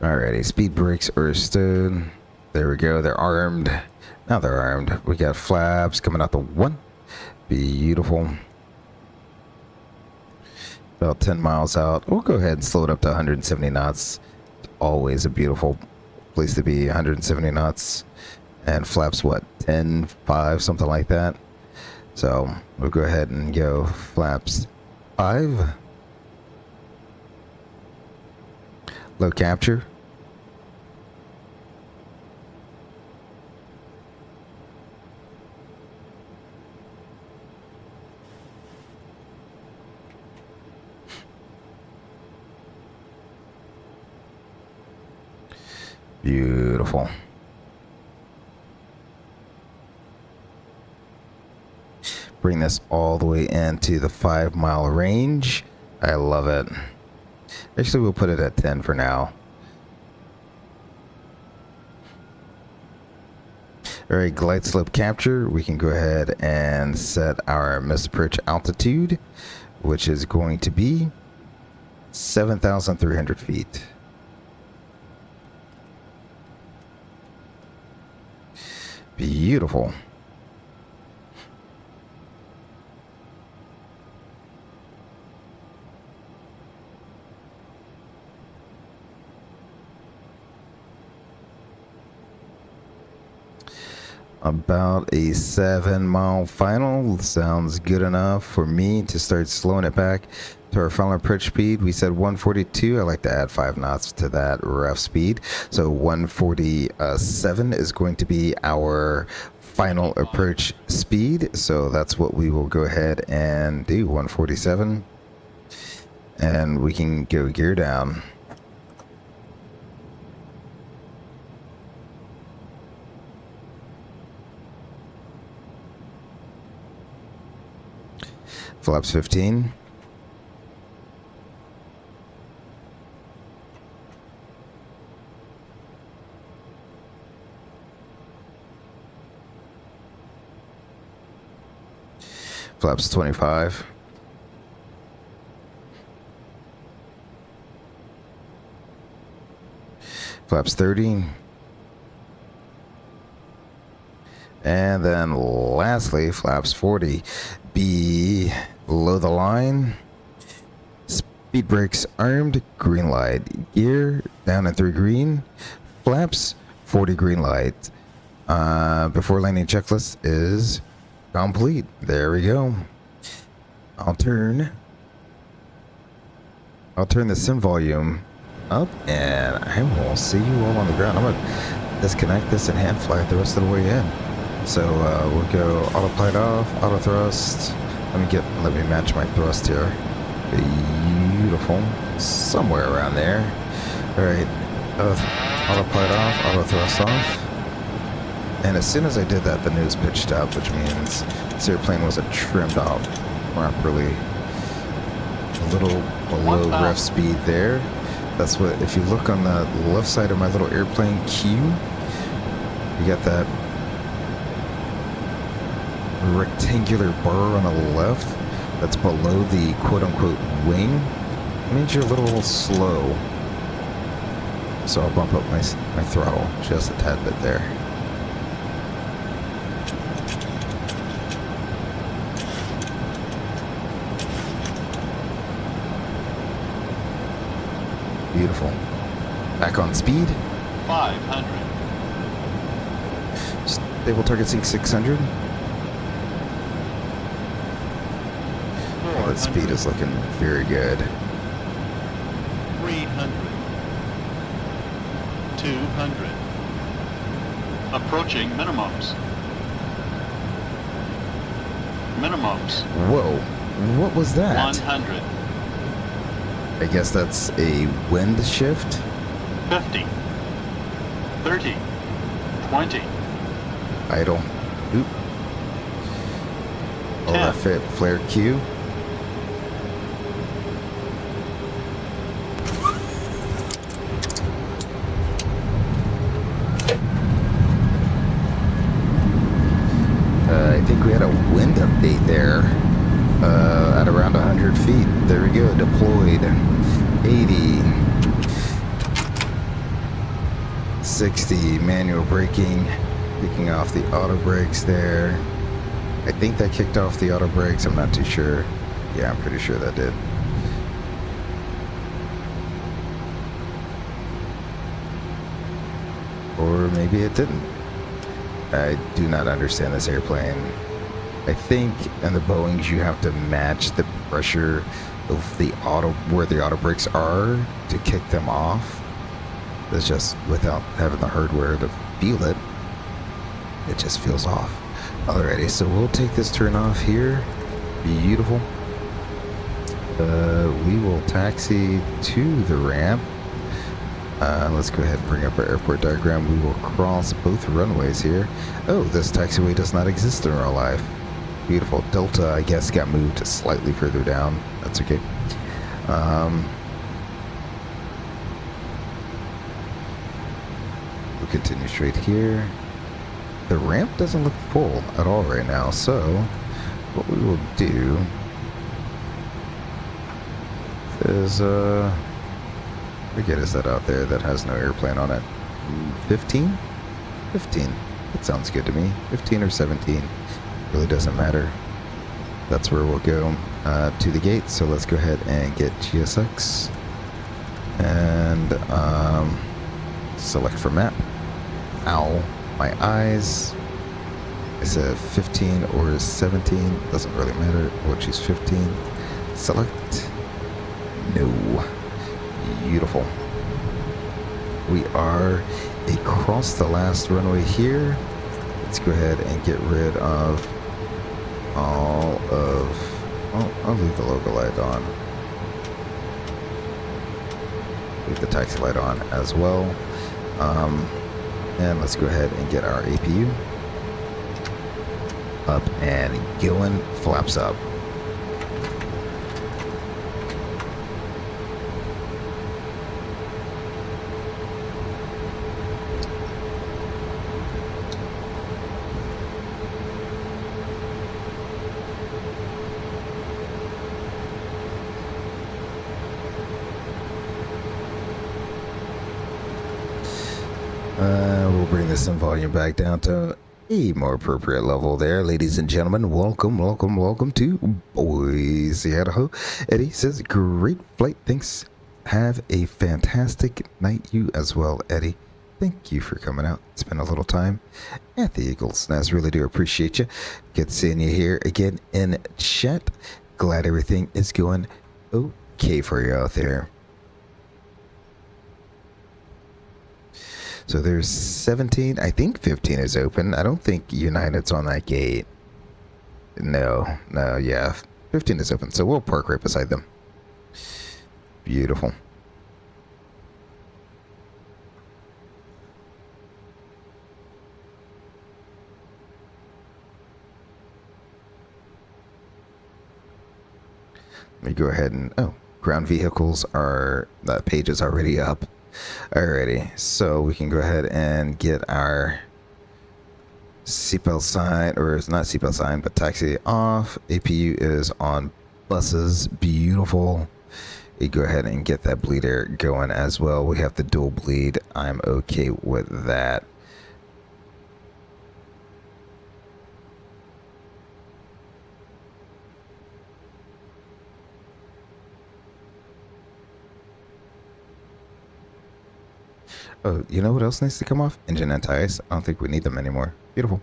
Alrighty, speed brakes are stood. There we go, they're armed. Now they're armed. We got flaps coming out the 1. Beautiful. About 10 miles out. We'll go ahead and slow it up to 170 knots. Always a beautiful place to be, 170 knots. And flaps, what, 10, 5, something like that. So we'll go ahead and go flaps 5. Low capture. Beautiful. Bring this all the way into the 5-mile range. I love it. Actually, we'll put it at 10 for now. Alright, glide slope capture. We can go ahead and set our missed approach altitude, which is going to be 7,300 feet. Beautiful. About a 7-mile final sounds good enough for me to start slowing it back to our final approach speed. We said 142. I like to add 5 knots to that rough speed. So 147 is going to be our final approach speed. So that's what we will go ahead and do, 147. And we can go gear down. Flaps 15. Flaps 25. Flaps 30. And then lastly, flaps 40. Below the line. Speed brakes armed. Green light. Gear down at 3 green. Flaps 40 green light. Before landing checklist is complete. There we go. I'll turn the sim volume up and I will see you all on the ground. I'm gonna disconnect this and hand fly the rest of the way in. So we'll go autopilot off, auto thrust. Let me match my thrust here. Beautiful. Somewhere around there. Alright. Autopilot off, auto thrust off. And as soon as I did that, the nose pitched up, which means this airplane wasn't trimmed off properly. A little below ref speed there. That's what, if you look on the left side of my little airplane Q, you got that rectangular bar on the left that's below the quote-unquote wing. It means you're a little slow. So I'll bump up my throttle just a tad bit there. Beautiful. Back on speed. 500. Stable target sync 600. Oh, that speed is looking very good. 300. 200. Approaching minimums. Minimums. Whoa, what was that? 100. I guess that's a wind shift. 50. 30. 20. Idle. Oop. Oh, that fit. Flare Q. I think we had a wind update there at around 100 feet. There we go. Deployed. 80. 60. Manual braking. Kicking off the auto brakes there. I think that kicked off the auto brakes. I'm not too sure. Yeah, I'm pretty sure that did. Or maybe it didn't. I do not understand this airplane. I think in the Boeings you have to match the pressure of the where the auto brakes are to kick them off. It's just without having the hardware to feel it, it just feels off. Alrighty, so we'll take this turn off here. Beautiful. We will taxi to the ramp. Let's go ahead and bring up our airport diagram. We will cross both runways here. Oh, this taxiway does not exist in real life. Beautiful. Delta, I guess, got moved slightly further down. That's okay. We'll continue straight here. The ramp doesn't look full at all right now, so what we will do is, what is that out there that has no airplane on it? 15? 15. That sounds good to me. 15 or 17. Really doesn't matter. That's where we'll go to the gate. So let's go ahead and get GSX and select for map. Ow, my eyes. I said 15 or 17. Doesn't really matter. We'll choose 15. Select. No. Beautiful. We are across the last runway here. Let's go ahead and get rid of all of... Oh, I'll leave the logo light on. Leave the taxi light on as well. And let's go ahead and get our APU up and going. Flaps up. We'll bring this in volume back down to a more appropriate level there. Ladies and gentlemen, welcome to Boise, Idaho. Eddie says, great flight. Thanks. Have a fantastic night. You as well, Eddie. Thank you for coming out. Spend a little time at the Eagles Nest. Really do appreciate you. Good seeing you here again in chat. Glad everything is going okay for you out there. So there's 17. I think 15 is open. I don't think United's on that gate. No, yeah. 15 is open. So we'll park right beside them. Beautiful. Let me go ahead and... Oh, ground vehicles are... That page is already up. Alrighty, so we can go ahead and get our seatbelt sign, or it's not seatbelt sign, but taxi off. APU is on buses. Beautiful. we go ahead and get that bleed air going as well. We have the dual bleed. I'm okay with that. Oh, you know what else needs to come off? Engine anti-ice. I don't think we need them anymore. Beautiful.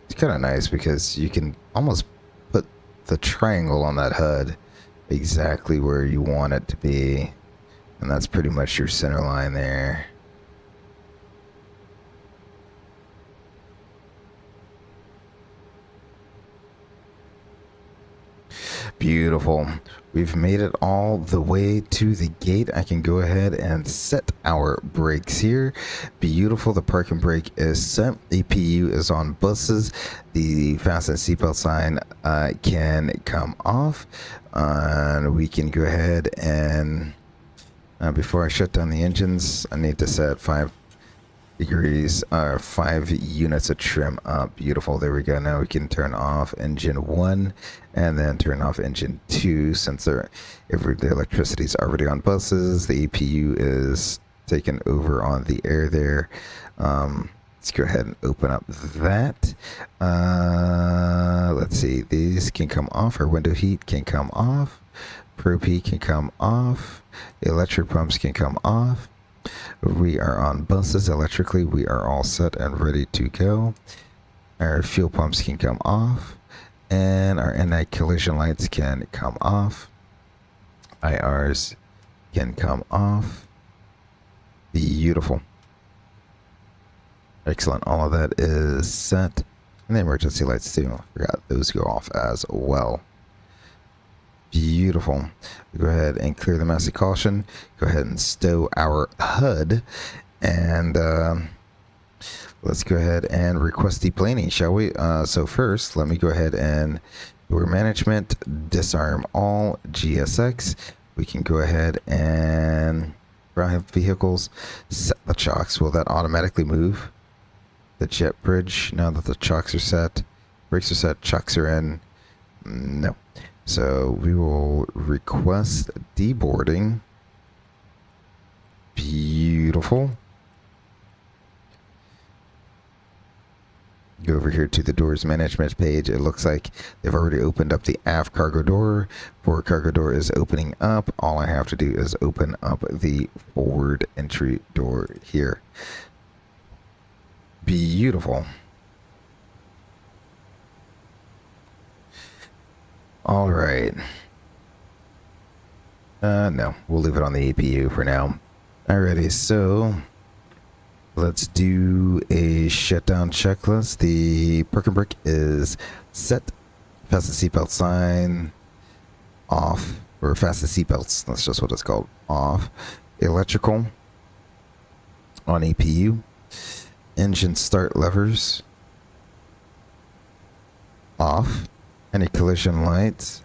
It's kind of nice because you can almost put the triangle on that HUD exactly where you want it to be, and that's pretty much your center line there. Beautiful. We've made it all the way to the gate. I can go ahead and set our brakes here. Beautiful. The parking brake is set. APU is on buses. The fasten seatbelt sign can come off. And we can go ahead and before I shut down the engines, I need to set 5 degrees, 5 units of trim up. Beautiful. There we go. Now we can turn off engine 1 and then turn off engine 2 since the electricity is already on buses. The APU is taken over on the air there. Let's go ahead and open up that. Let's see. These can come off. Our window heat can come off. Prop heat can come off. Electric pumps can come off. We are on buses electrically. We are all set and ready to go. Our fuel pumps can come off, and our anti-collision lights can come off. IRs can come off. Beautiful. Excellent. All of that is set. And the emergency lights too. Forgot those go off as well. Beautiful. Go ahead and clear the massive caution. Go ahead and stow our HUD. And let's go ahead and request deplaning, shall we? So first, let me go ahead and door management, disarm all GSX. We can go ahead and drive vehicles, set the chocks. Will that automatically move the jet bridge now that the chocks are set? Brakes are set, chocks are in. No. So we will request deboarding. Beautiful. Go over here to the doors management page. It looks like they've already opened up the aft cargo door. Forward cargo door is opening up. All I have to do is open up the forward entry door here. Beautiful. All right. No, we'll leave it on the APU for now. Alrighty, so let's do a shutdown checklist. The parking brake is set. Fasten seatbelt sign off, or fasten seatbelts. That's just what it's called. Off. Electrical on APU. Engine start levers off. Any collision lights?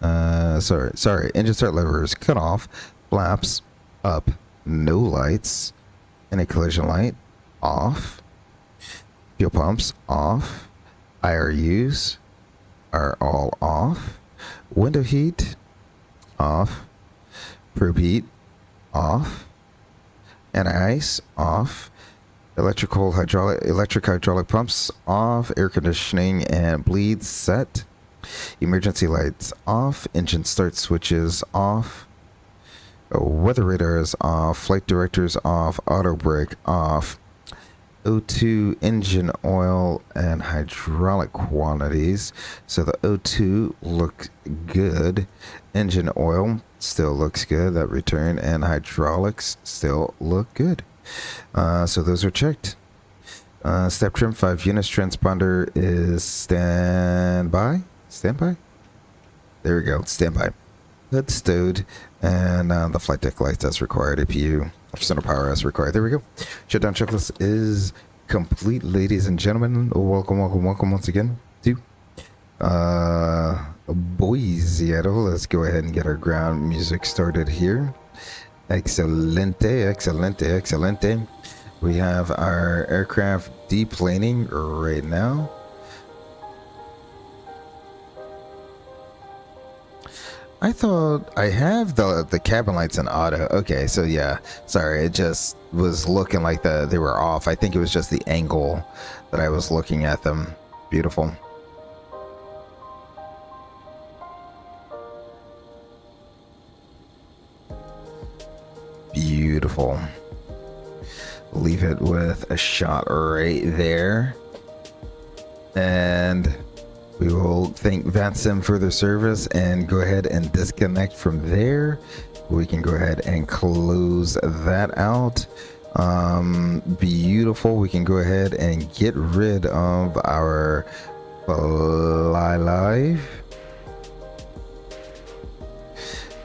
Sorry. Engine start levers cut off. Flaps up. No lights. Any collision light off. Fuel pumps off. IRUs are all off. Window heat off. Prop heat off. Anti-ice off. Electric hydraulic pumps off. Air conditioning and bleed set. Emergency lights off. Engine start switches off. Weather radar is off. Flight directors off. Auto brake off. O2 engine oil and hydraulic quantities. So the O2 looks good. Engine oil still looks good. That return and hydraulics still look good. So those are checked. Step trim 5 units. Transponder is standby. Standby? There we go. Standby. Hood stowed. And the flight deck lights as required. APU center power as required. There we go. Shutdown checklist is complete, ladies and gentlemen. Welcome, welcome, welcome once again to Boise, Seattle. Let's go ahead and get our ground music started here. Excelente, excelente, excelente. We have our aircraft deplaning right now. I thought I have the cabin lights in auto. Okay, so yeah, sorry, it just was looking like they were off. I think it was just the angle that I was looking at them. Beautiful. Beautiful. Leave it with a shot right there. And we will thank VATSIM for their service and go ahead and disconnect from there. We can go ahead and close that out. Beautiful. We can go ahead and get rid of our Fly Live.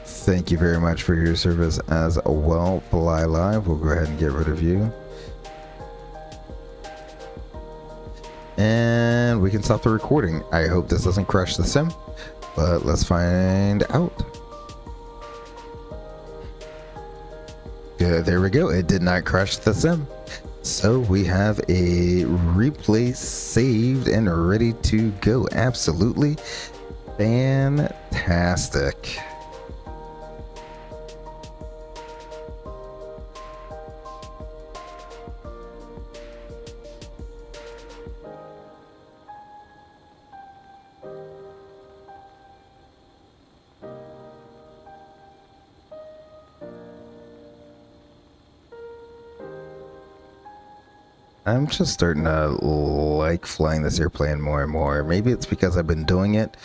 Thank you very much for your service as well, Fly Live. We'll go ahead and get rid of you. And we can stop the recording. I hope this doesn't crash the sim, but let's find out. Good, there we go. It did not crash the sim. So we have a replay saved and ready to go. Absolutely fantastic. I'm just starting to like flying this airplane more and more. Maybe it's because I've been doing it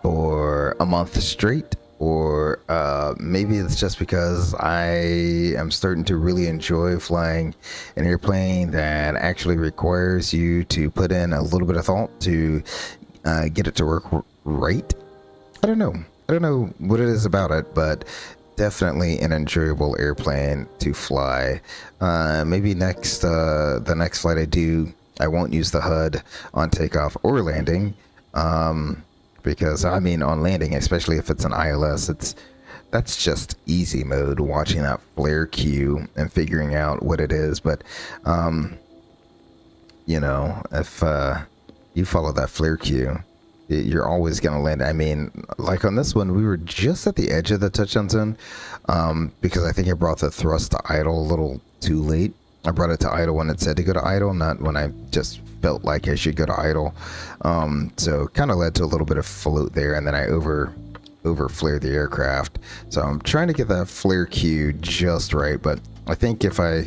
for a month straight, or maybe it's just because I am starting to really enjoy flying an airplane that actually requires you to put in a little bit of thought to get it to work right. I don't know what it is about it, but definitely an enjoyable airplane to fly. Maybe the next flight I do, I won't use the HUD on takeoff or landing, because I mean on landing, especially if it's an ILS, that's just easy mode, watching that flare queue and figuring out what it is. But you know, if you follow that flare queue, you're always going to land. I mean, like on this one, we were just at the edge of the touchdown zone, because I think I brought the thrust to idle a little too late. I brought it to idle when it said to go to idle, not when I just felt like I should go to idle. So kind of led to a little bit of float there, and then I over flared the aircraft. So I'm trying to get that flare queue just right, but I think if I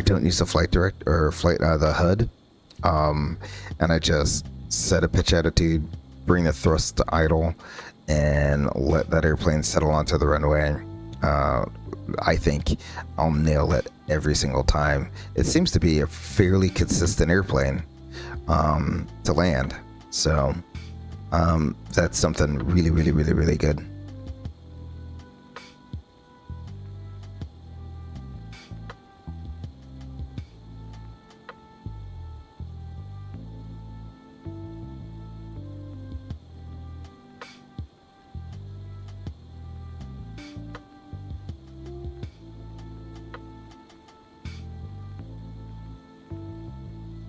don't use the flight direct or the HUD, and I just set a pitch attitude, bring the thrust to idle, and let that airplane settle onto the runway, I think I'll nail it every single time. It seems to be a fairly consistent airplane to land, so that's something really, really, really, really good.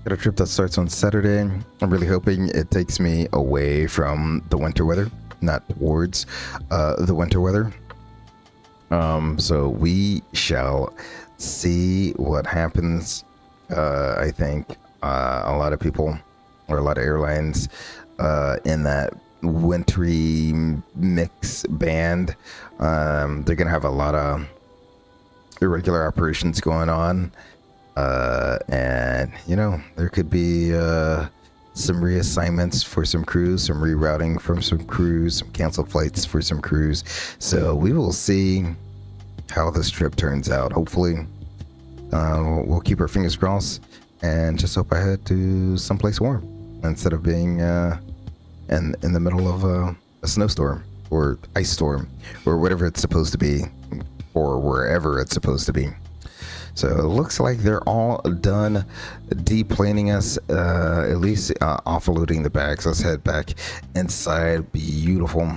Got a trip that starts on Saturday. I'm really hoping it takes me away from the winter weather, not towards the winter weather. So we shall see what happens. I think a lot of people, or a lot of airlines, in that wintry mix band, they're gonna have a lot of irregular operations going on. And you know, there could be some reassignments for some crews, some rerouting from some crews, some canceled flights for some crews. So we will see how this trip turns out. Hopefully we'll keep our fingers crossed and just hope I head to someplace warm instead of being in the middle of a snowstorm or ice storm or whatever it's supposed to be, or wherever it's supposed to be. So it looks like they're all done deplaning us, at least offloading the bags. Let's head back inside. Beautiful.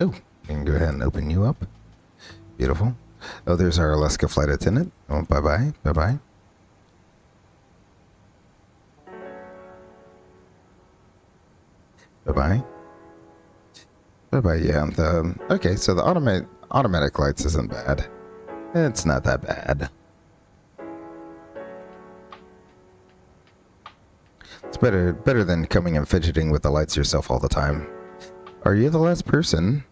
Oh, we can go ahead and open you up. Beautiful. Oh, there's our Alaska flight attendant. Oh, bye-bye. Bye-bye. Bye-bye. Bye-bye, yeah. Okay, so the automatic lights isn't bad. It's not that bad. It's better than coming and fidgeting with the lights yourself all the time. Are you the last person?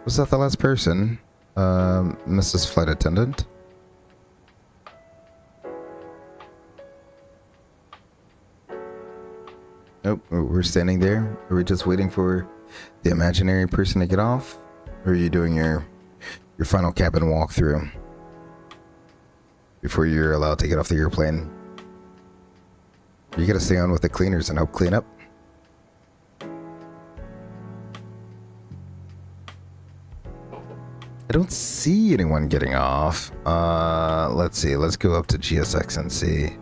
Was that the last person? Mrs. Flight Attendant? Nope, we're standing there. Are we just waiting for the imaginary person to get off? Or are you doing your final cabin walkthrough before you're allowed to get off the airplane? You gotta stay on with the cleaners and help clean up. I don't see anyone getting off. Let's see. Let's go up to GSX and see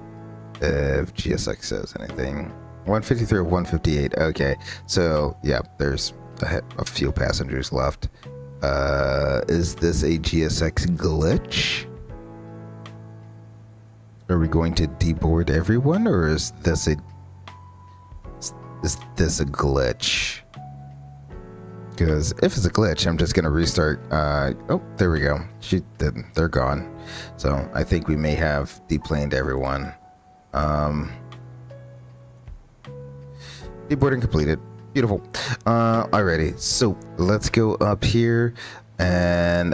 if GSX says anything. 153 or 158. Okay, so yeah, there's a few passengers left. Is this a GSX glitch? Are we going to deboard everyone, or is this a glitch? Because if it's a glitch, I'm just gonna restart. Oh, there we go. They're gone. So I think we may have deplaned everyone. Deboarding completed. Beautiful. Alrighty. So let's go up here and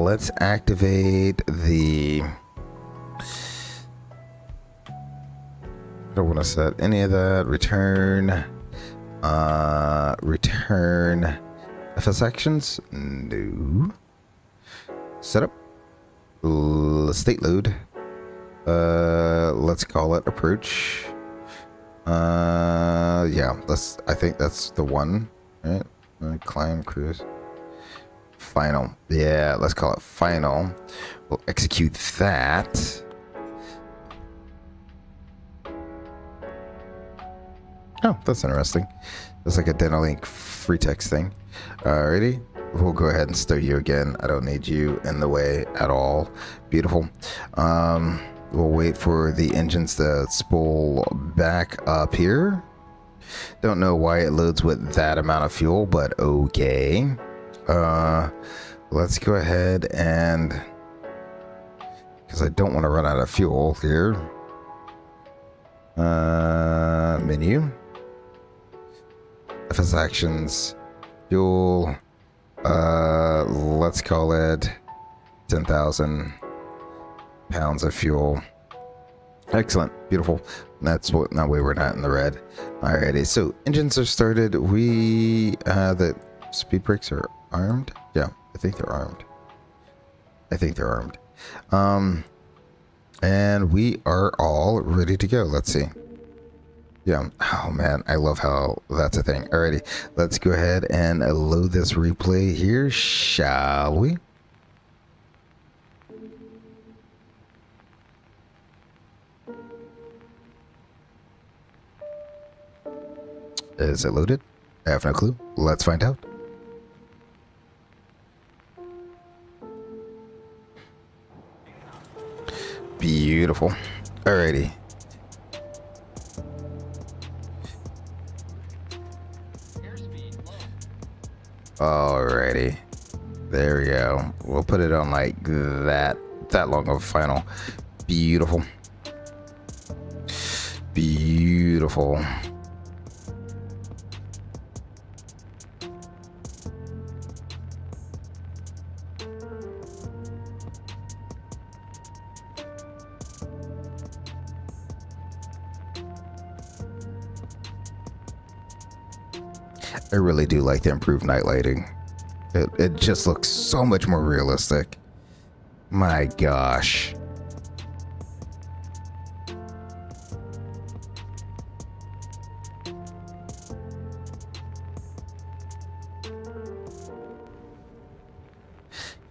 let's activate the. I don't want to set any of that. Return. Return. FS actions? No. Setup. State load. Let's call it approach. Yeah, I think that's the one, right? Climb cruise. Final. Yeah, let's call it final. We'll execute that. Oh, that's interesting. That's like a Denalink free text thing. Alrighty. We'll go ahead and stow you again. I don't need you in the way at all. Beautiful. We'll wait for the engines to spool back up here. Don't know why it loads with that amount of fuel, but okay. Let's go ahead and, because I don't want to run out of fuel here. Menu. FS actions. Fuel. Let's call it 10,000 pounds of fuel. Excellent. Beautiful. That way we're not in the red. Alrighty, so engines are started. The speed brakes are armed. Yeah, I think they're armed. And we are all ready to go. Let's see. Yeah. Oh man, I love how that's a thing. Alrighty, let's go ahead and load this replay here, shall we? Is it loaded? I have no clue. Let's find out. Beautiful. Alrighty. Alrighty. There we go. We'll put it on like that long of a final. Beautiful. Beautiful. I really do like the improved night lighting. It just looks so much more realistic. My gosh.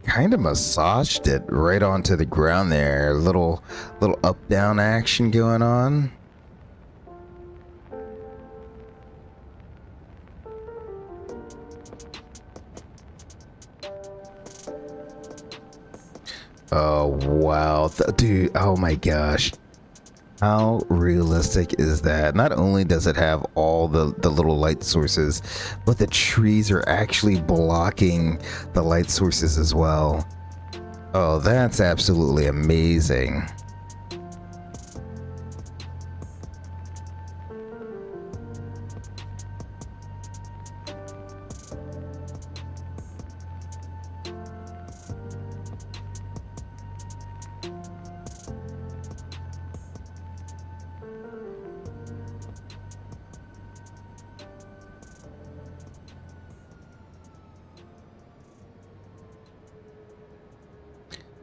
kind of massaged it right onto the ground there. Little up down action going on. Oh wow, dude, oh my gosh. How realistic is that? Not only does it have all the little light sources, but the trees are actually blocking the light sources as well. Oh, that's absolutely amazing.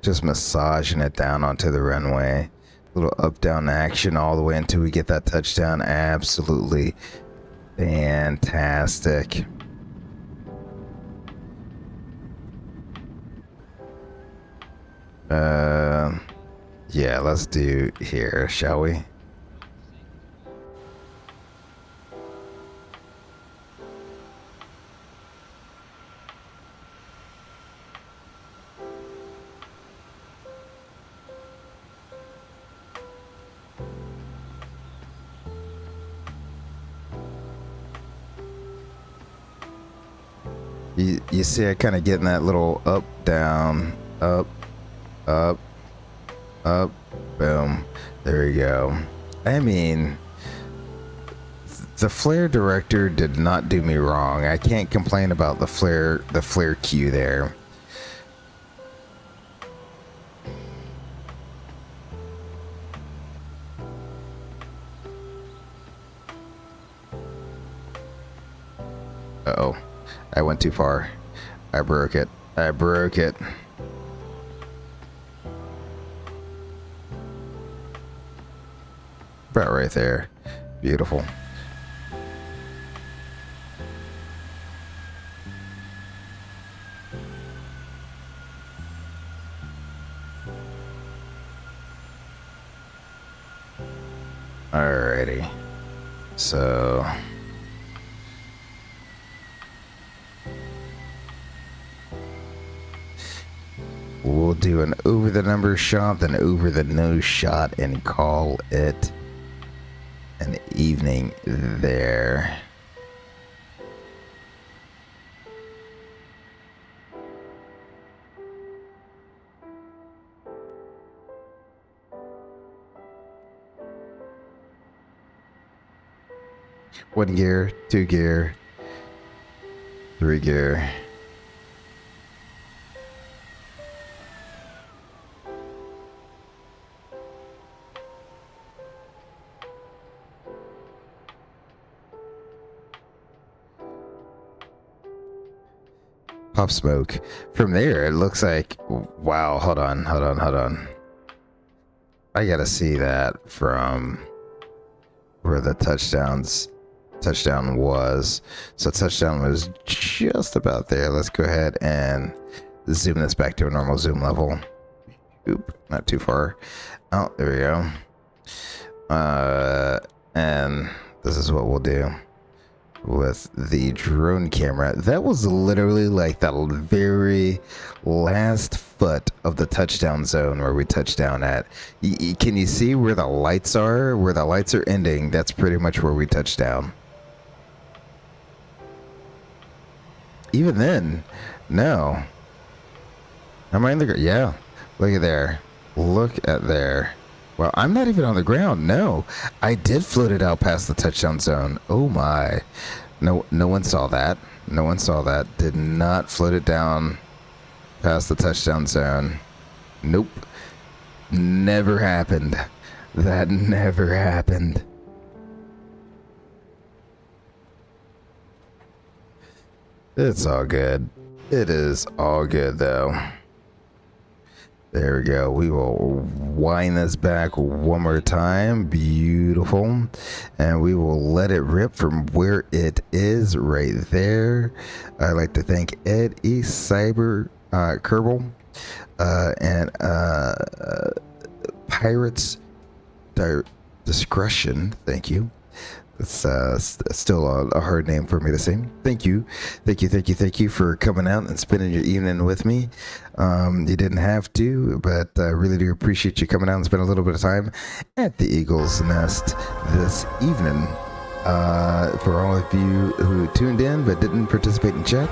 Just massaging it down onto the runway. Little up down action all the way until we get that touchdown. Absolutely fantastic. Yeah, let's do here, shall we? You see I kind of getting that little up, down, up, up, up, boom. There you go. I mean, the flare director did not do me wrong. I can't complain about the flare cue there. Uh-oh. I went too far. I broke it. I broke it. About right there. Beautiful. Alrighty. So we'll do an over the number shot, then over the nose shot, and call it an evening there. One gear, two gear, three gear. Pop smoke. From there, it looks like, wow, hold on. I gotta see that from where the touchdown was. So touchdown was just about there. Let's go ahead and zoom this back to a normal zoom level. Oop, not too far. Oh, there we go. And this is what we'll do with the drone camera. That was literally like the very last foot of the touchdown zone where we touched down at. Can you see where the lights are? Where the lights are ending, that's pretty much where we touched down. Even then, no. Am I in the ground? Yeah. Look at there. Look at there. Well, I'm not even on the ground. No, I did float it out past the touchdown zone. Oh my. No one saw that. No one saw that. Did not float it down past the touchdown zone. Nope. Never happened. That never happened. It's all good. It is all good though. There we go. We will wind this back one more time. Beautiful. And we will let it rip from where it is right there. I'd like to thank Ed E. Cyber Kerbal, and Pirates Discretion. Thank you. It's still a hard name for me to say. Thank you for coming out and spending your evening with me. You didn't have to, but I really do appreciate you coming out and spending a little bit of time at the Eagle's Nest this evening. For all of you who tuned in but didn't participate in chat,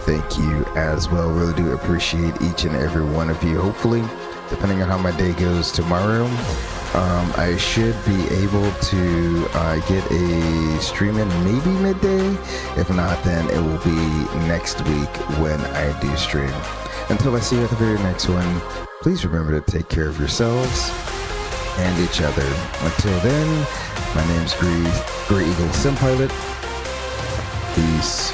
thank you as well. Really do appreciate each and every one of you. Hopefully, depending on how my day goes tomorrow, I should be able to get a stream in maybe midday. If not, then it will be next week when I do stream. Until I see you at the very next one, please remember to take care of yourselves and each other. Until then, my name's Grey Eagle Sim Pilot. Peace.